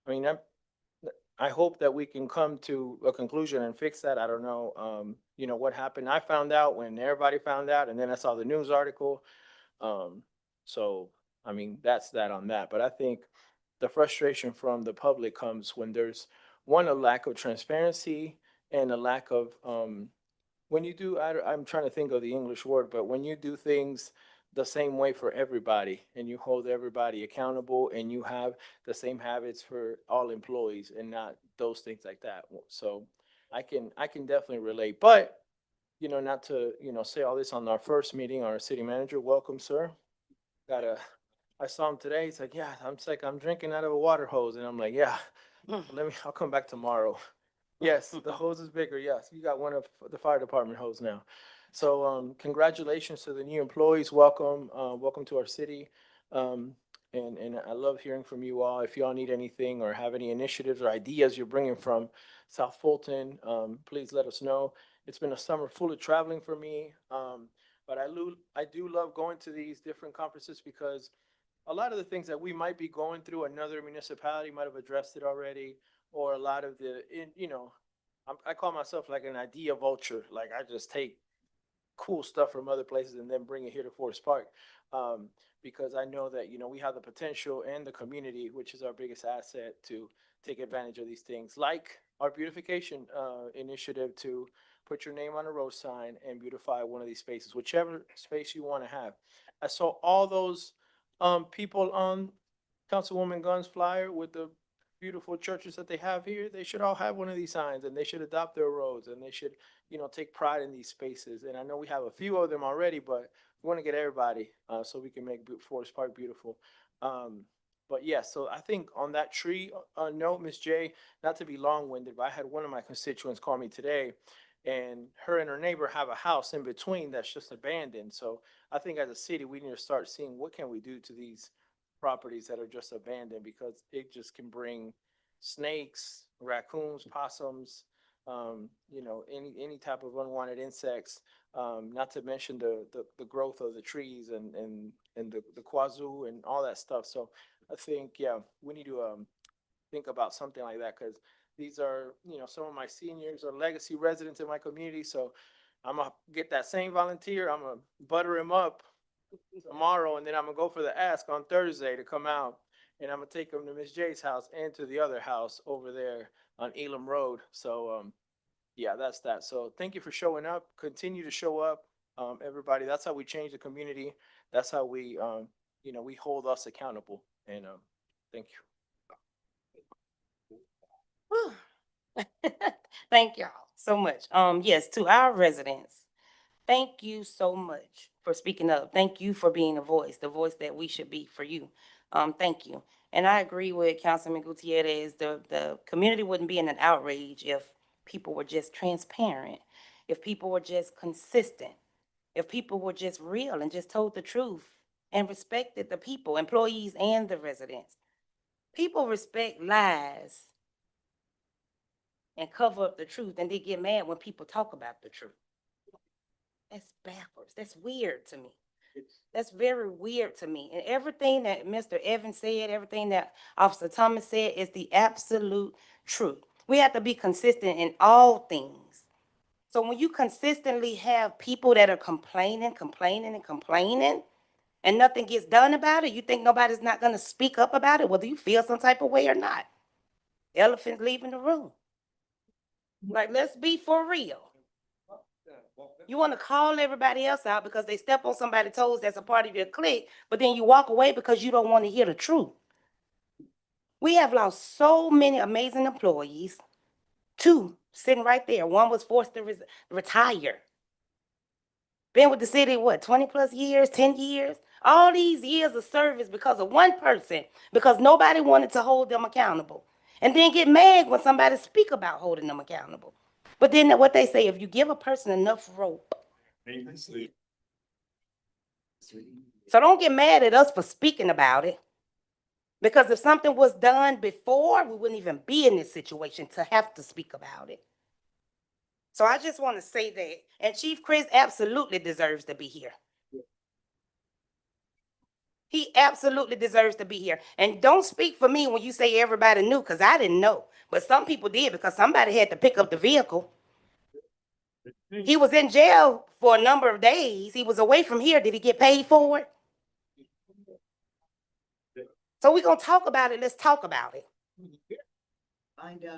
I mean, I hope that we can come to a conclusion and fix that. I don't know, what happened. I found out when everybody found out, and then I saw the news article. So, I mean, that's that on that. But I think the frustration from the public comes when there's, one, a lack of transparency and a lack of, when you do, I'm trying to think of the English word, but when you do things the same way for everybody and you hold everybody accountable and you have the same habits for all employees and not those things like that. So I can definitely relate, but not to, say all this on our first meeting, our city manager, welcome, sir. I saw him today. He's like, yeah, I'm drinking out of a water hose. And I'm like, yeah, I'll come back tomorrow. Yes, the hose is bigger. Yes, you got one of the fire department hose now. So congratulations to the new employees. Welcome, welcome to our city. And I love hearing from you all. If y'all need anything or have any initiatives or ideas you're bringing from South Fulton, please let us know. It's been a summer full of traveling for me, but I do love going to these different conferences because a lot of the things that we might be going through, another municipality might have addressed it already, or a lot of I call myself like an idea vulture. Like I just take cool stuff from other places and then bring it here to Forest Park, because I know that we have the potential and the community, which is our biggest asset, to take advantage of these things, like our beautification initiative to put your name on a road sign and beautify one of these spaces, whichever space you want to have. I saw all those people on Councilwoman Gunn's flyer with the beautiful churches that they have here. They should all have one of these signs and they should adopt their roads and they should take pride in these spaces. And I know we have a few of them already, but we want to get everybody so we can make Forest Park beautiful. But yeah, so I think on that tree note, Ms. J, not to be long-winded, but I had one of my constituents call me today And her and her neighbor have a house in between that's just abandoned. So I think as a city, we need to start seeing what can we do to these properties that are just abandoned, because it just can bring snakes, raccoons, possums, any type of unwanted insects. Not to mention the growth of the trees and the quazu and all that stuff. So I think, yeah, we need to think about something like that, because these are, some of my seniors are legacy residents in my community. So I'm gonna get that same volunteer. I'm gonna butter him up tomorrow, and then I'm gonna go for the ask on Thursday to come out, and I'm gonna take him to Miss J's house and to the other house over there on Elam Road. So yeah, that's that. So thank you for showing up. Continue to show up, everybody. That's how we change the community. That's how we we hold us accountable. And thank you. Whew. Thank y'all so much. Yes, to our residents, thank you so much for speaking up. Thank you for being a voice, the voice that we should be for you. Thank you. And I agree with Councilman Gutierrez. The community wouldn't be in an outrage if people were just transparent, if people were just consistent, if people were just real and just told the truth and respected the people, employees and the residents. People respect lies and cover up the truth, and they get mad when people talk about the truth. That's backwards. That's weird to me. That's very weird to me. And everything that Mr. Evans said, everything that Officer Thomas said is the absolute truth. We have to be consistent in all things. So when you consistently have people that are complaining, and nothing gets done about it, you think nobody's not going to speak up about it, whether you feel some type of way or not. Elephant leaving the room. Like, let's be for real. You want to call everybody else out because they step on somebody's toes that's a part of your clique, but then you walk away because you don't want to hear the truth. We have lost so many amazing employees. 2 sitting right there. 1 was forced to retire. Been with the city, what, 20 plus years, 10 years? All these years of service because of one person, because nobody wanted to hold them accountable. And then get mad when somebody speak about holding them accountable. But then what they say, if you give a person enough rope. So don't get mad at us for speaking about it. Because if something was done before, we wouldn't even be in this situation to have to speak about it. So I just want to say that. And Chief Chris absolutely deserves to be here. He absolutely deserves to be here. And don't speak for me when you say everybody knew, because I didn't know. But some people did, because somebody had to pick up the vehicle. He was in jail for a number of days. He was away from here. Did he get paid for it? So we're going to talk about it. Let's talk about it.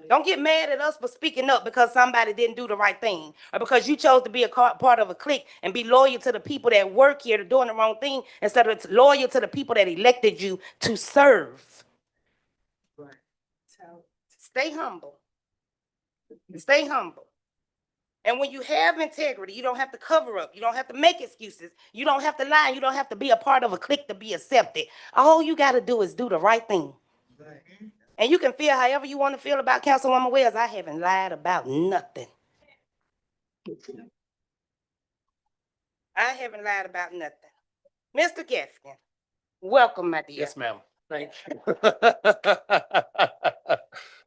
Don't get mad at us for speaking up because somebody didn't do the right thing, or because you chose to be a part of a clique and be loyal to the people that work here to doing the wrong thing instead of loyal to the people that elected you to serve. Right. Stay humble. Stay humble. And when you have integrity, you don't have to cover up. You don't have to make excuses. You don't have to lie. You don't have to be a part of a clique to be accepted. All you got to do is do the right thing. Right. And you can feel however you want to feel about Councilwoman Wells. I haven't lied about nothing. I haven't lied about nothing. Mr. Gaskin, welcome, my dear. Yes, ma'am. Thank you.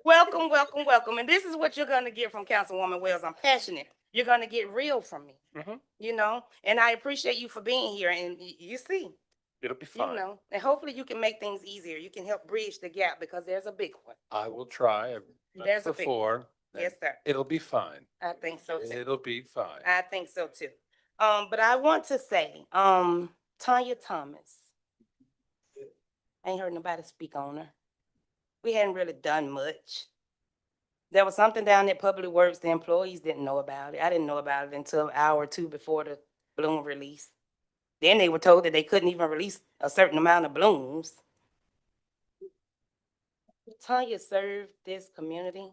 Welcome, welcome, welcome. And this is what you're going to get from Councilwoman Wells. I'm passionate. You're going to get real from me, and I appreciate you for being here. And you see. It'll be fine. And hopefully you can make things easier. You can help bridge the gap because there's a big one. I will try. There's a big one. Yes, sir. It'll be fine. I think so too. It'll be fine. I think so too. But I want to say, Tanya Thomas. I ain't heard nobody speak on her. We hadn't really done much. There was something down at Public Works. The employees didn't know about it. I didn't know about it until an hour or 2 before the balloon release. Then they were told that they couldn't even release a certain amount of balloons. Tanya served this community.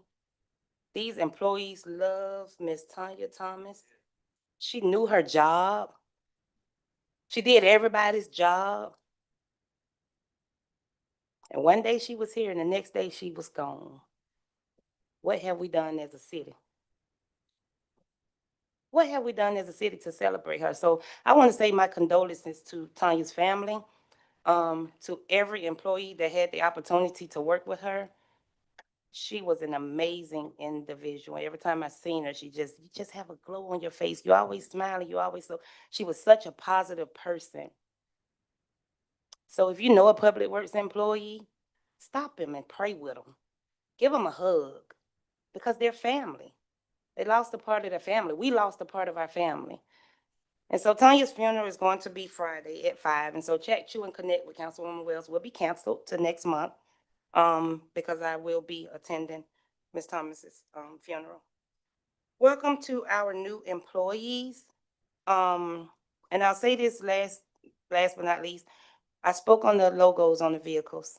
These employees love Miss Tanya Thomas. She knew her job. She did everybody's job. And one day she was here and the next day she was gone. What have we done as a city? What have we done as a city to celebrate her? So I want to say my condolences to Tanya's family, to every employee that had the opportunity to work with her. She was an amazing individual. Every time I seen her, you just have a glow on your face. You always smiling. You always so. She was such a positive person. So if you know a public works employee, stop him and pray with them. Give them a hug because they're family. They lost a part of their family. We lost a part of our family. And so Tanya's funeral is going to be Friday at 5. And so Chat Chew and Connect with Councilwoman Wells will be canceled to next month because I will be attending Ms. Thomas's funeral. Welcome to our new employees. And I'll say this last but not least, I spoke on the logos on the vehicles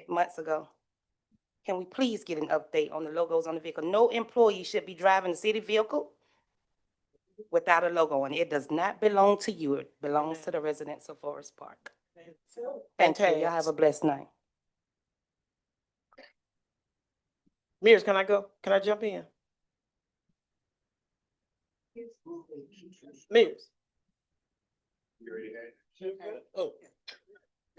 months ago. Can we please get an update on the logos on the vehicle? No employee should be driving a city vehicle without a logo on it. It does not belong to you. It belongs to the residents of Forest Park. Thank you. Y'all have a blessed night. Mears, can I go? Can I jump in? Mears. Oh.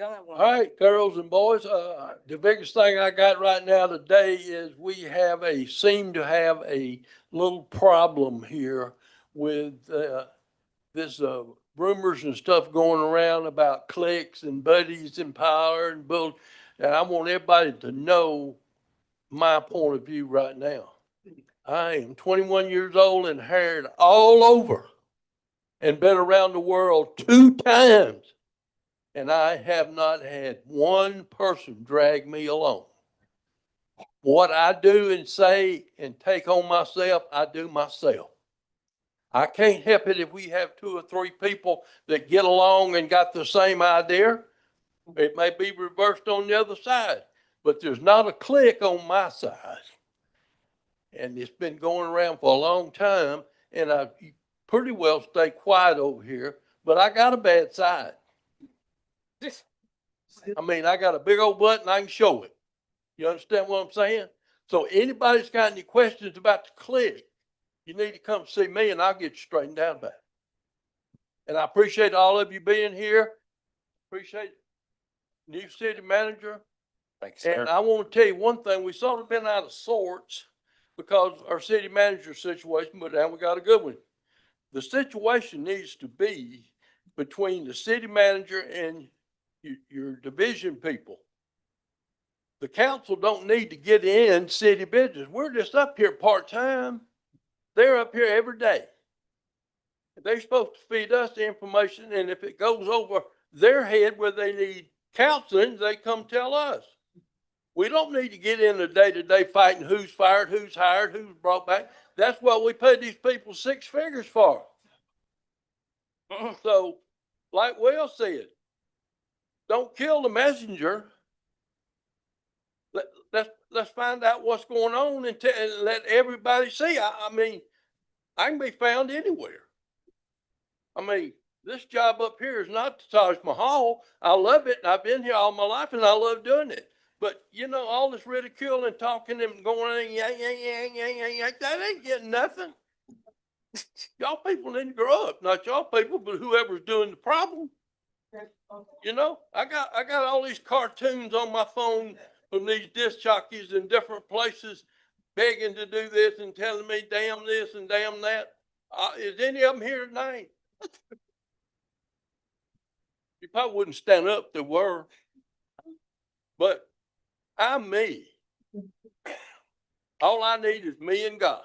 All right, girls and boys, the biggest thing I got right now today is we seem to have a little problem here with this rumors and stuff going around about cliques and buddies and power and build. And I want everybody to know my point of view right now. I am 21 years old and haired all over and been around the world 2 times. And I have not had one person drag me along. What I do and say and take on myself, I do myself. I can't help it if we have 2 or 3 people that get along and got the same idea. It may be reversed on the other side, but there's not a clique on my side. And it's been going around for a long time, and I pretty well stay quiet over here, but I got a bad side. I mean, I got a big old butt and I can show it. You understand what I'm saying? So anybody's got any questions about the clique, you need to come see me and I'll get you straightened down about it. And I appreciate all of you being here. Appreciate new city manager. Thanks, sir. And I want to tell you one thing, we sort of been out of sorts because our city manager situation, but now we got a good one. The situation needs to be between the city manager and your division people. The council don't need to get in city business. We're just up here part-time. They're up here every day. They're supposed to feed us the information, and if it goes over their head where they need counseling, they come tell us. We don't need to get in the day-to-day fighting who's fired, who's hired, who's brought back. That's what we pay these people 6 figures for. So, like Will said, don't kill the messenger. Let's find out what's going on and let everybody see. I mean, I can be found anywhere. I mean, this job up here is not the Taj Mahal. I love it. And I've been here all my life and I love doing it. But, you know, all this ridicule and talking and going, that ain't getting nothing. Y'all people need to grow up. Not y'all people, but whoever's doing the problem. You know, I got all these cartoons on my phone from these disc jockeys in different places begging to do this and telling me damn this and damn that. Is any of them here tonight? You probably wouldn't stand up if they were. But I'm me. All I need is me and God.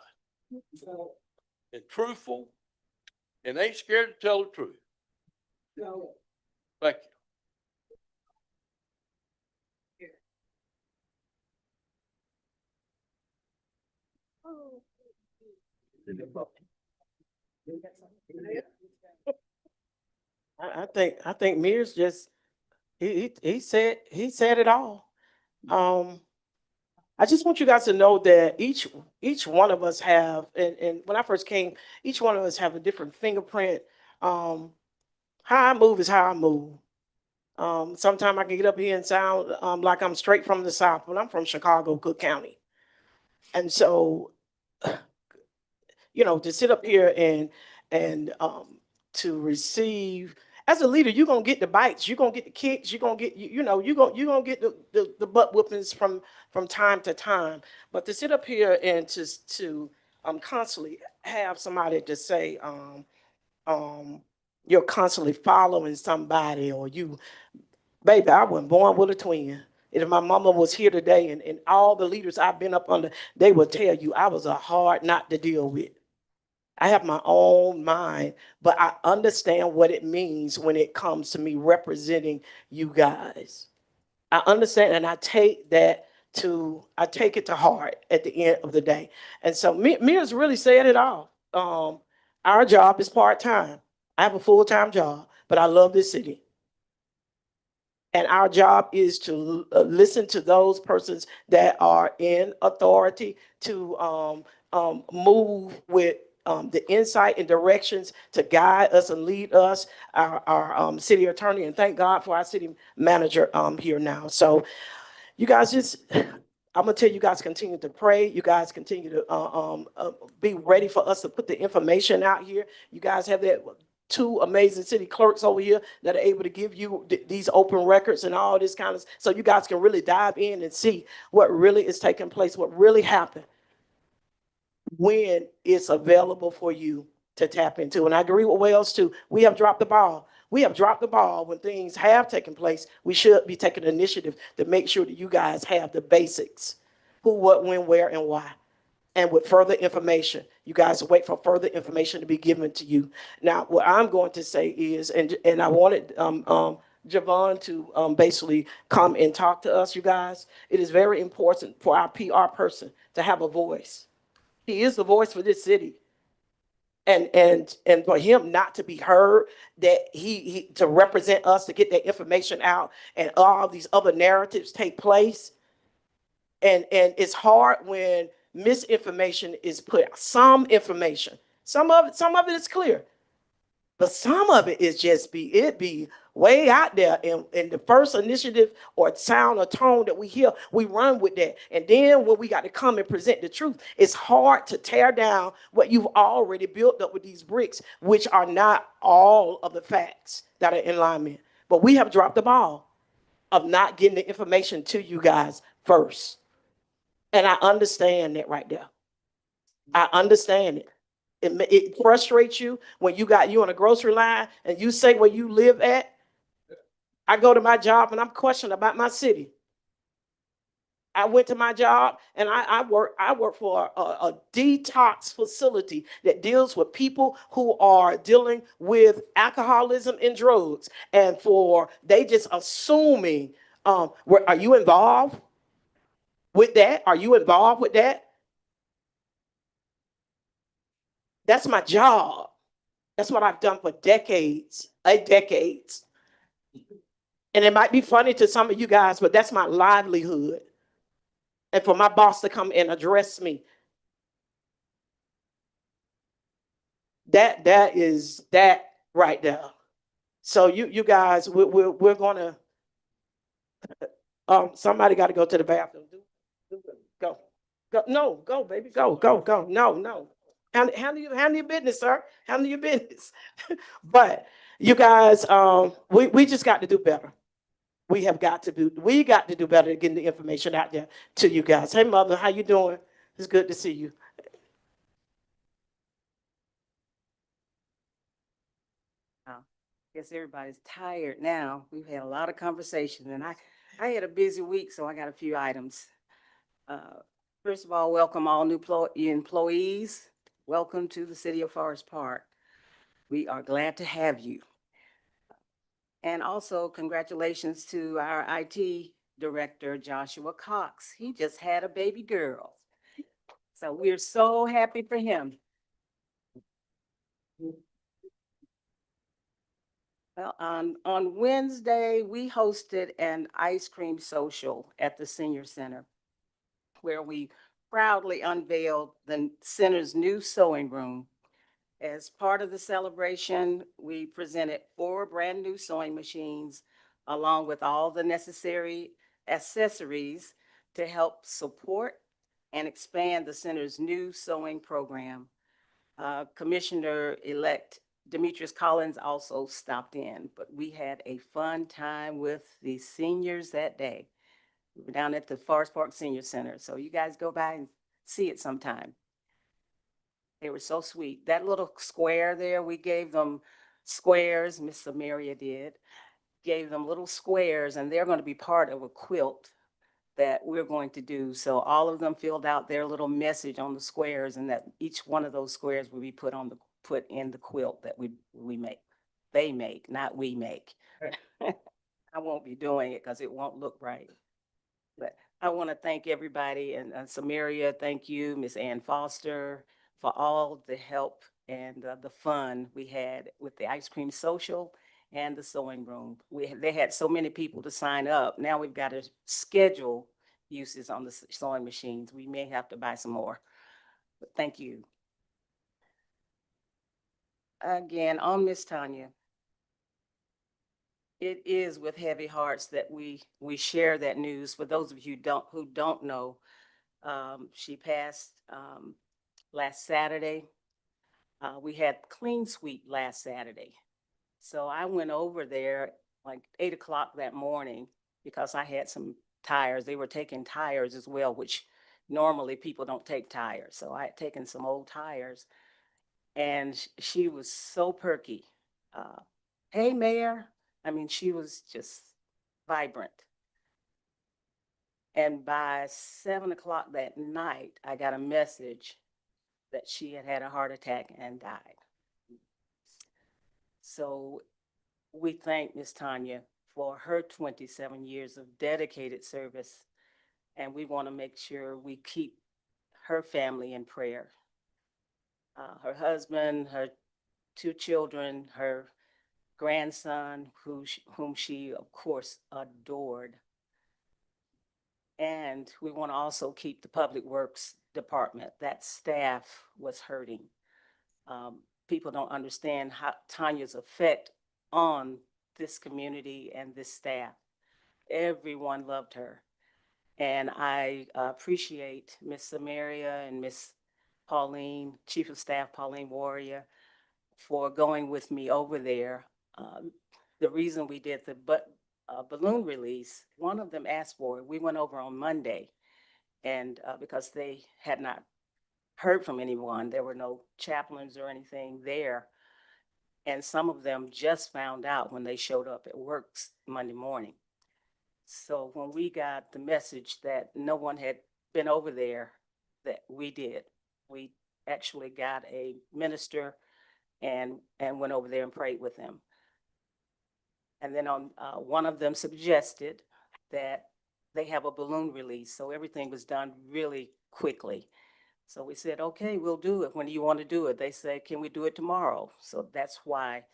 And truthful and ain't scared to tell the truth. Thank you. I think Mears just he said it all. I just want you guys to know that each one of us have, and when I first came, each one of us have a different fingerprint. How I move is how I move. Sometimes I can get up here and sound like I'm straight from the South, but I'm from Chicago, Cook County. And so you know, to sit up here and to receive, as a leader, you're gonna get the bites, you're gonna get the kicks, you're gonna get, you know, you're gonna get the butt whoopings from time to time. But to sit up here and to constantly have somebody to say, you're constantly following somebody, or you, baby, I wasn't born with a twin. And if my mama was here today, and all the leaders I've been up under, they will tell you I was a hard not to deal with. I have my own mind, but I understand what it means when it comes to me representing you guys. I understand, and I take it to heart at the end of the day. And so Mia's really said it all. Our job is part-time. I have a full-time job, but I love this city. And our job is to listen to those persons that are in authority to move with the insight and directions to guide us and lead us, our city attorney, and thank God for our city manager here now. So you guys just, I'm gonna tell you guys continue to pray. You guys continue to be ready for us to put the information out here. You guys have that two amazing city clerks over here that are able to give you these open records and all this kind of, so you guys can really dive in and see what really is taking place, what really happened when it's available for you to tap into. And I agree with Wells too. We have dropped the ball. We have dropped the ball when things have taken place. We should be taking initiative to make sure that you guys have the basics: who, what, when, where, and why. And with further information, you guys wait for further information to be given to you. Now, what I'm going to say is, and I wanted Javon to basically come and talk to us, you guys. It is very important for our PR person to have a voice. He is the voice for this city. And for him not to be heard, that he to represent us, to get that information out, and all these other narratives take place. And it's hard when misinformation is put out. Some information, some of it is clear, but some of it is just be way out there. And the first initiative or sound or tone that we hear, we run with that. And then when we got to come and present the truth, it's hard to tear down what you've already built up with these bricks, which are not all of the facts that are in alignment. But we have dropped the ball of not getting the information to you guys first. And I understand that right there. I understand it. It frustrates you when you on a grocery line and you say where you live at. I go to my job and I'm questioning about my city. I went to my job and I work for a detox facility that deals with people who are dealing with alcoholism and drugs. And they just assuming, are you involved with that? Are you involved with that? That's my job. That's what I've done for decades. And it might be funny to some of you guys, but that's my livelihood. And for my boss to come and address me, that is that right there. So you guys, we're gonna. Somebody got to go to the bathroom. Go. No, go, baby. Go. No. Handle your business, sir. Handle your business. But you guys, we just got to do better. We got to do better at getting the information out there to you guys. Hey, mother, how you doing? It's good to see you. Guess everybody's tired now. We've had a lot of conversation, and I had a busy week, so I got a few items. First of all, welcome all new employees. Welcome to the City of Forest Park. We are glad to have you. And also congratulations to our IT director, Joshua Cox. He just had a baby girl. So we're so happy for him. Well, on Wednesday, we hosted an ice cream social at the Senior Center, where we proudly unveiled the center's new sewing room. As part of the celebration, we presented 4 brand new sewing machines, along with all the necessary accessories to help support and expand the center's new sewing program. Commissioner-elect Demetrius Collins also stopped in, but we had a fun time with the seniors that day. We were down at the Forest Park Senior Center, so you guys go by and see it sometime. They were so sweet. That little square there, we gave them squares, Miss Samaria did, gave them little squares, and they're going to be part of a quilt that we're going to do. So all of them filled out their little message on the squares, and that each one of those squares will be put in the quilt that we make. They make, not we make. I won't be doing it because it won't look right. But I want to thank everybody, and Samaria, thank you, Miss Ann Foster, for all the help and the fun we had with the ice cream social and the sewing room. They had so many people to sign up. Now we've got to schedule uses on the sewing machines. We may have to buy some more, but thank you. Again, on Miss Tanya, it is with heavy hearts that we share that news. For those of you who don't know, she passed last Saturday. We had clean sweep last Saturday. So I went over there like 8 o'clock that morning because I had some tires. They were taking tires as well, which normally people don't take tires. So I had taken some old tires, and she was so perky. Hey, Mayor. I mean, she was just vibrant. And by 7 o'clock that night, I got a message that she had had a heart attack and died. So we thank Ms. Tanya for her 27 years of dedicated service, and we want to make sure we keep her family in prayer. Her husband, her 2 children, her grandson, whom she, of course, adored. And we want to also keep the Public Works Department. That staff was hurting. People don't understand Tanya's effect on this community and this staff. Everyone loved her. And I appreciate Miss Samaria and Miss Pauline, Chief of Staff Pauline Warrior, for going with me over there. The reason we did the balloon release, one of them asked for it. We went over on Monday, and because they had not heard from anyone, there were no chaplains or anything there. And some of them just found out when they showed up at work Monday morning. So when we got the message that no one had been over there, that we did. We actually got a minister and went over there and prayed with them. And then one of them suggested that they have a balloon release. So everything was done really quickly. So we said, okay, we'll do it. When do you want to do it? They said, can we do it tomorrow? So that's why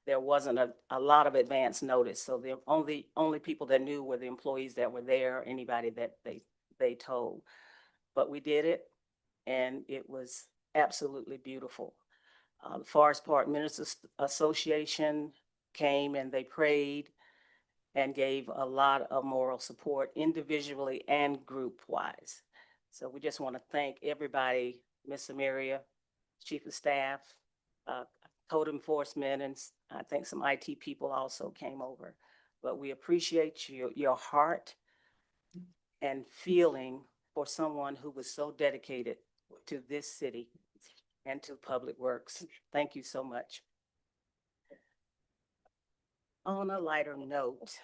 there wasn't a lot of advance notice. So the only people that knew were the employees that were there, anybody that they told. But we did it, and it was absolutely beautiful. The Forest Park Ministers Association came and they prayed and gave a lot of moral support individually and group-wise. So we just want to thank everybody, Ms. Samaria, Chief of Staff, Code Enforcement, and I think some IT people also came over. But we appreciate your heart and feeling for someone who was so dedicated to this city and to Public Works. Thank you so much. On a lighter note,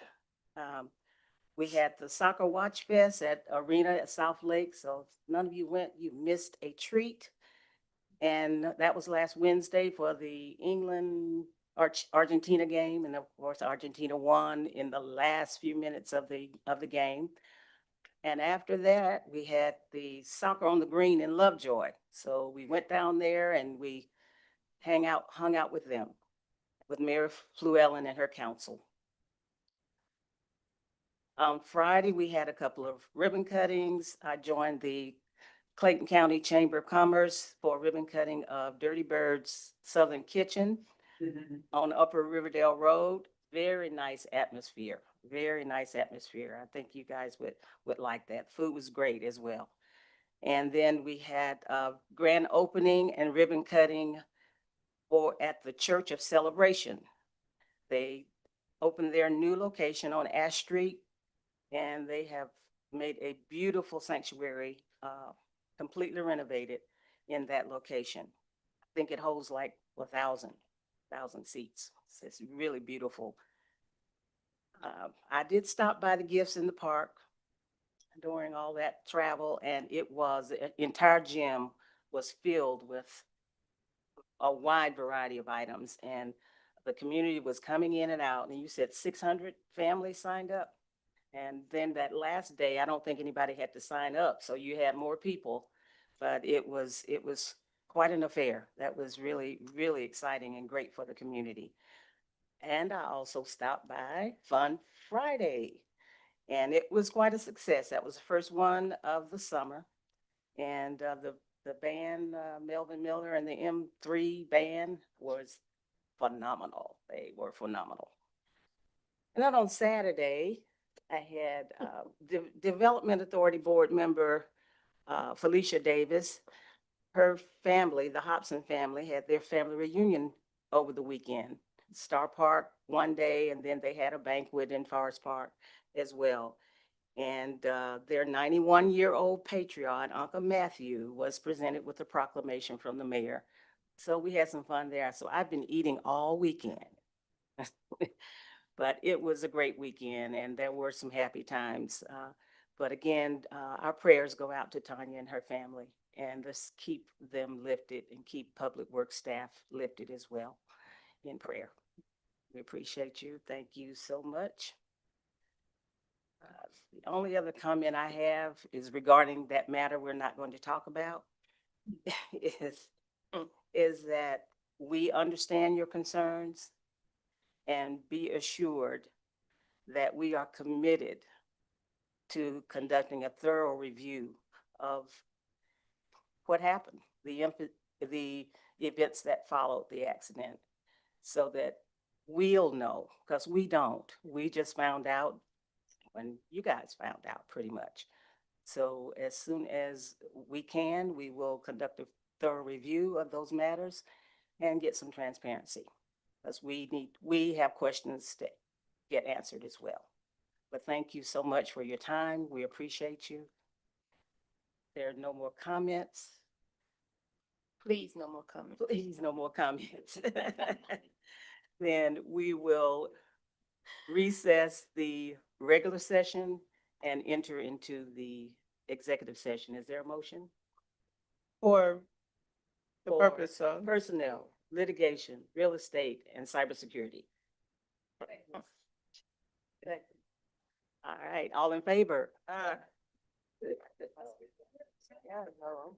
we had the Soccer Watch Fest at Arena at South Lake. So if none of you went, you missed a treat. And that was last Wednesday for the England-Argentina game. And of course, Argentina won in the last few minutes of the game. And after that, we had the Soccer on the Green in Lovejoy. So we went down there and we hung out with them, with Mayor Fluellen and her council. On Friday, we had a couple of ribbon cuttings. I joined the Clayton County Chamber of Commerce for ribbon cutting of Dirty Bird's Southern Kitchen on Upper Riverdale Road. Very nice atmosphere. Very nice atmosphere. I think you guys would like that. Food was great as well. And then we had a grand opening and ribbon cutting at the Church of Celebration. They opened their new location on Ash Street, and they have made a beautiful sanctuary, completely renovated in that location. I think it holds like 1,000 seats. So it's really beautiful. I did stop by the Gifts in the Park during all that travel, and the entire gym was filled with a wide variety of items, and the community was coming in and out. And you said 600 families signed up? And then that last day, I don't think anybody had to sign up, so you had more people, but it was quite an affair. That was really, really exciting and great for the community. And I also stopped by Fun Friday, and it was quite a success. That was the first one of the summer. And the band, Melvin Miller and the M3 band was phenomenal. They were phenomenal. And then on Saturday, I had Development Authority Board member Felicia Davis. Her family, the Hobson family, had their family reunion over the weekend. Star Park one day, and then they had a banquet in Forest Park as well. And their 91-year-old patriarch, Uncle Matthew, was presented with a proclamation from the mayor. So we had some fun there. So I've been eating all weekend. But it was a great weekend, and there were some happy times. But again, our prayers go out to Tanya and her family, and let's keep them lifted and keep Public Works staff lifted as well in prayer. We appreciate you. Thank you so much. The only other comment I have is regarding that matter we're not going to talk about is that we understand your concerns, and be assured that we are committed to conducting a thorough review of what happened, the events that followed the accident, so that we'll know, because we don't. We just found out when you guys found out, pretty much. So as soon as we can, we will conduct a thorough review of those matters and get some transparency, because we have questions to get answered as well. But thank you so much for your time. We appreciate you. There are no more comments. Please, no more comments. Please, no more comments. Then we will recess the regular session and enter into the executive session. Is there a motion? For the For purpose of. personnel, litigation, real estate, and cybersecurity. All right, all in favor? Yeah, no.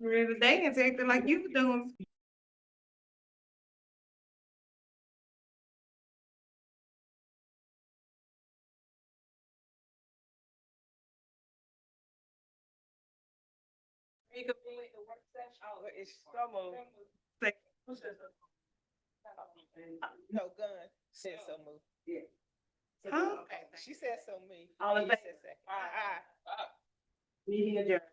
Really, they didn't acting like you were doing. No, gun, said so moved. Yeah. Huh? She said so me. All in You favor? said second. Aye. Meeting adjourned.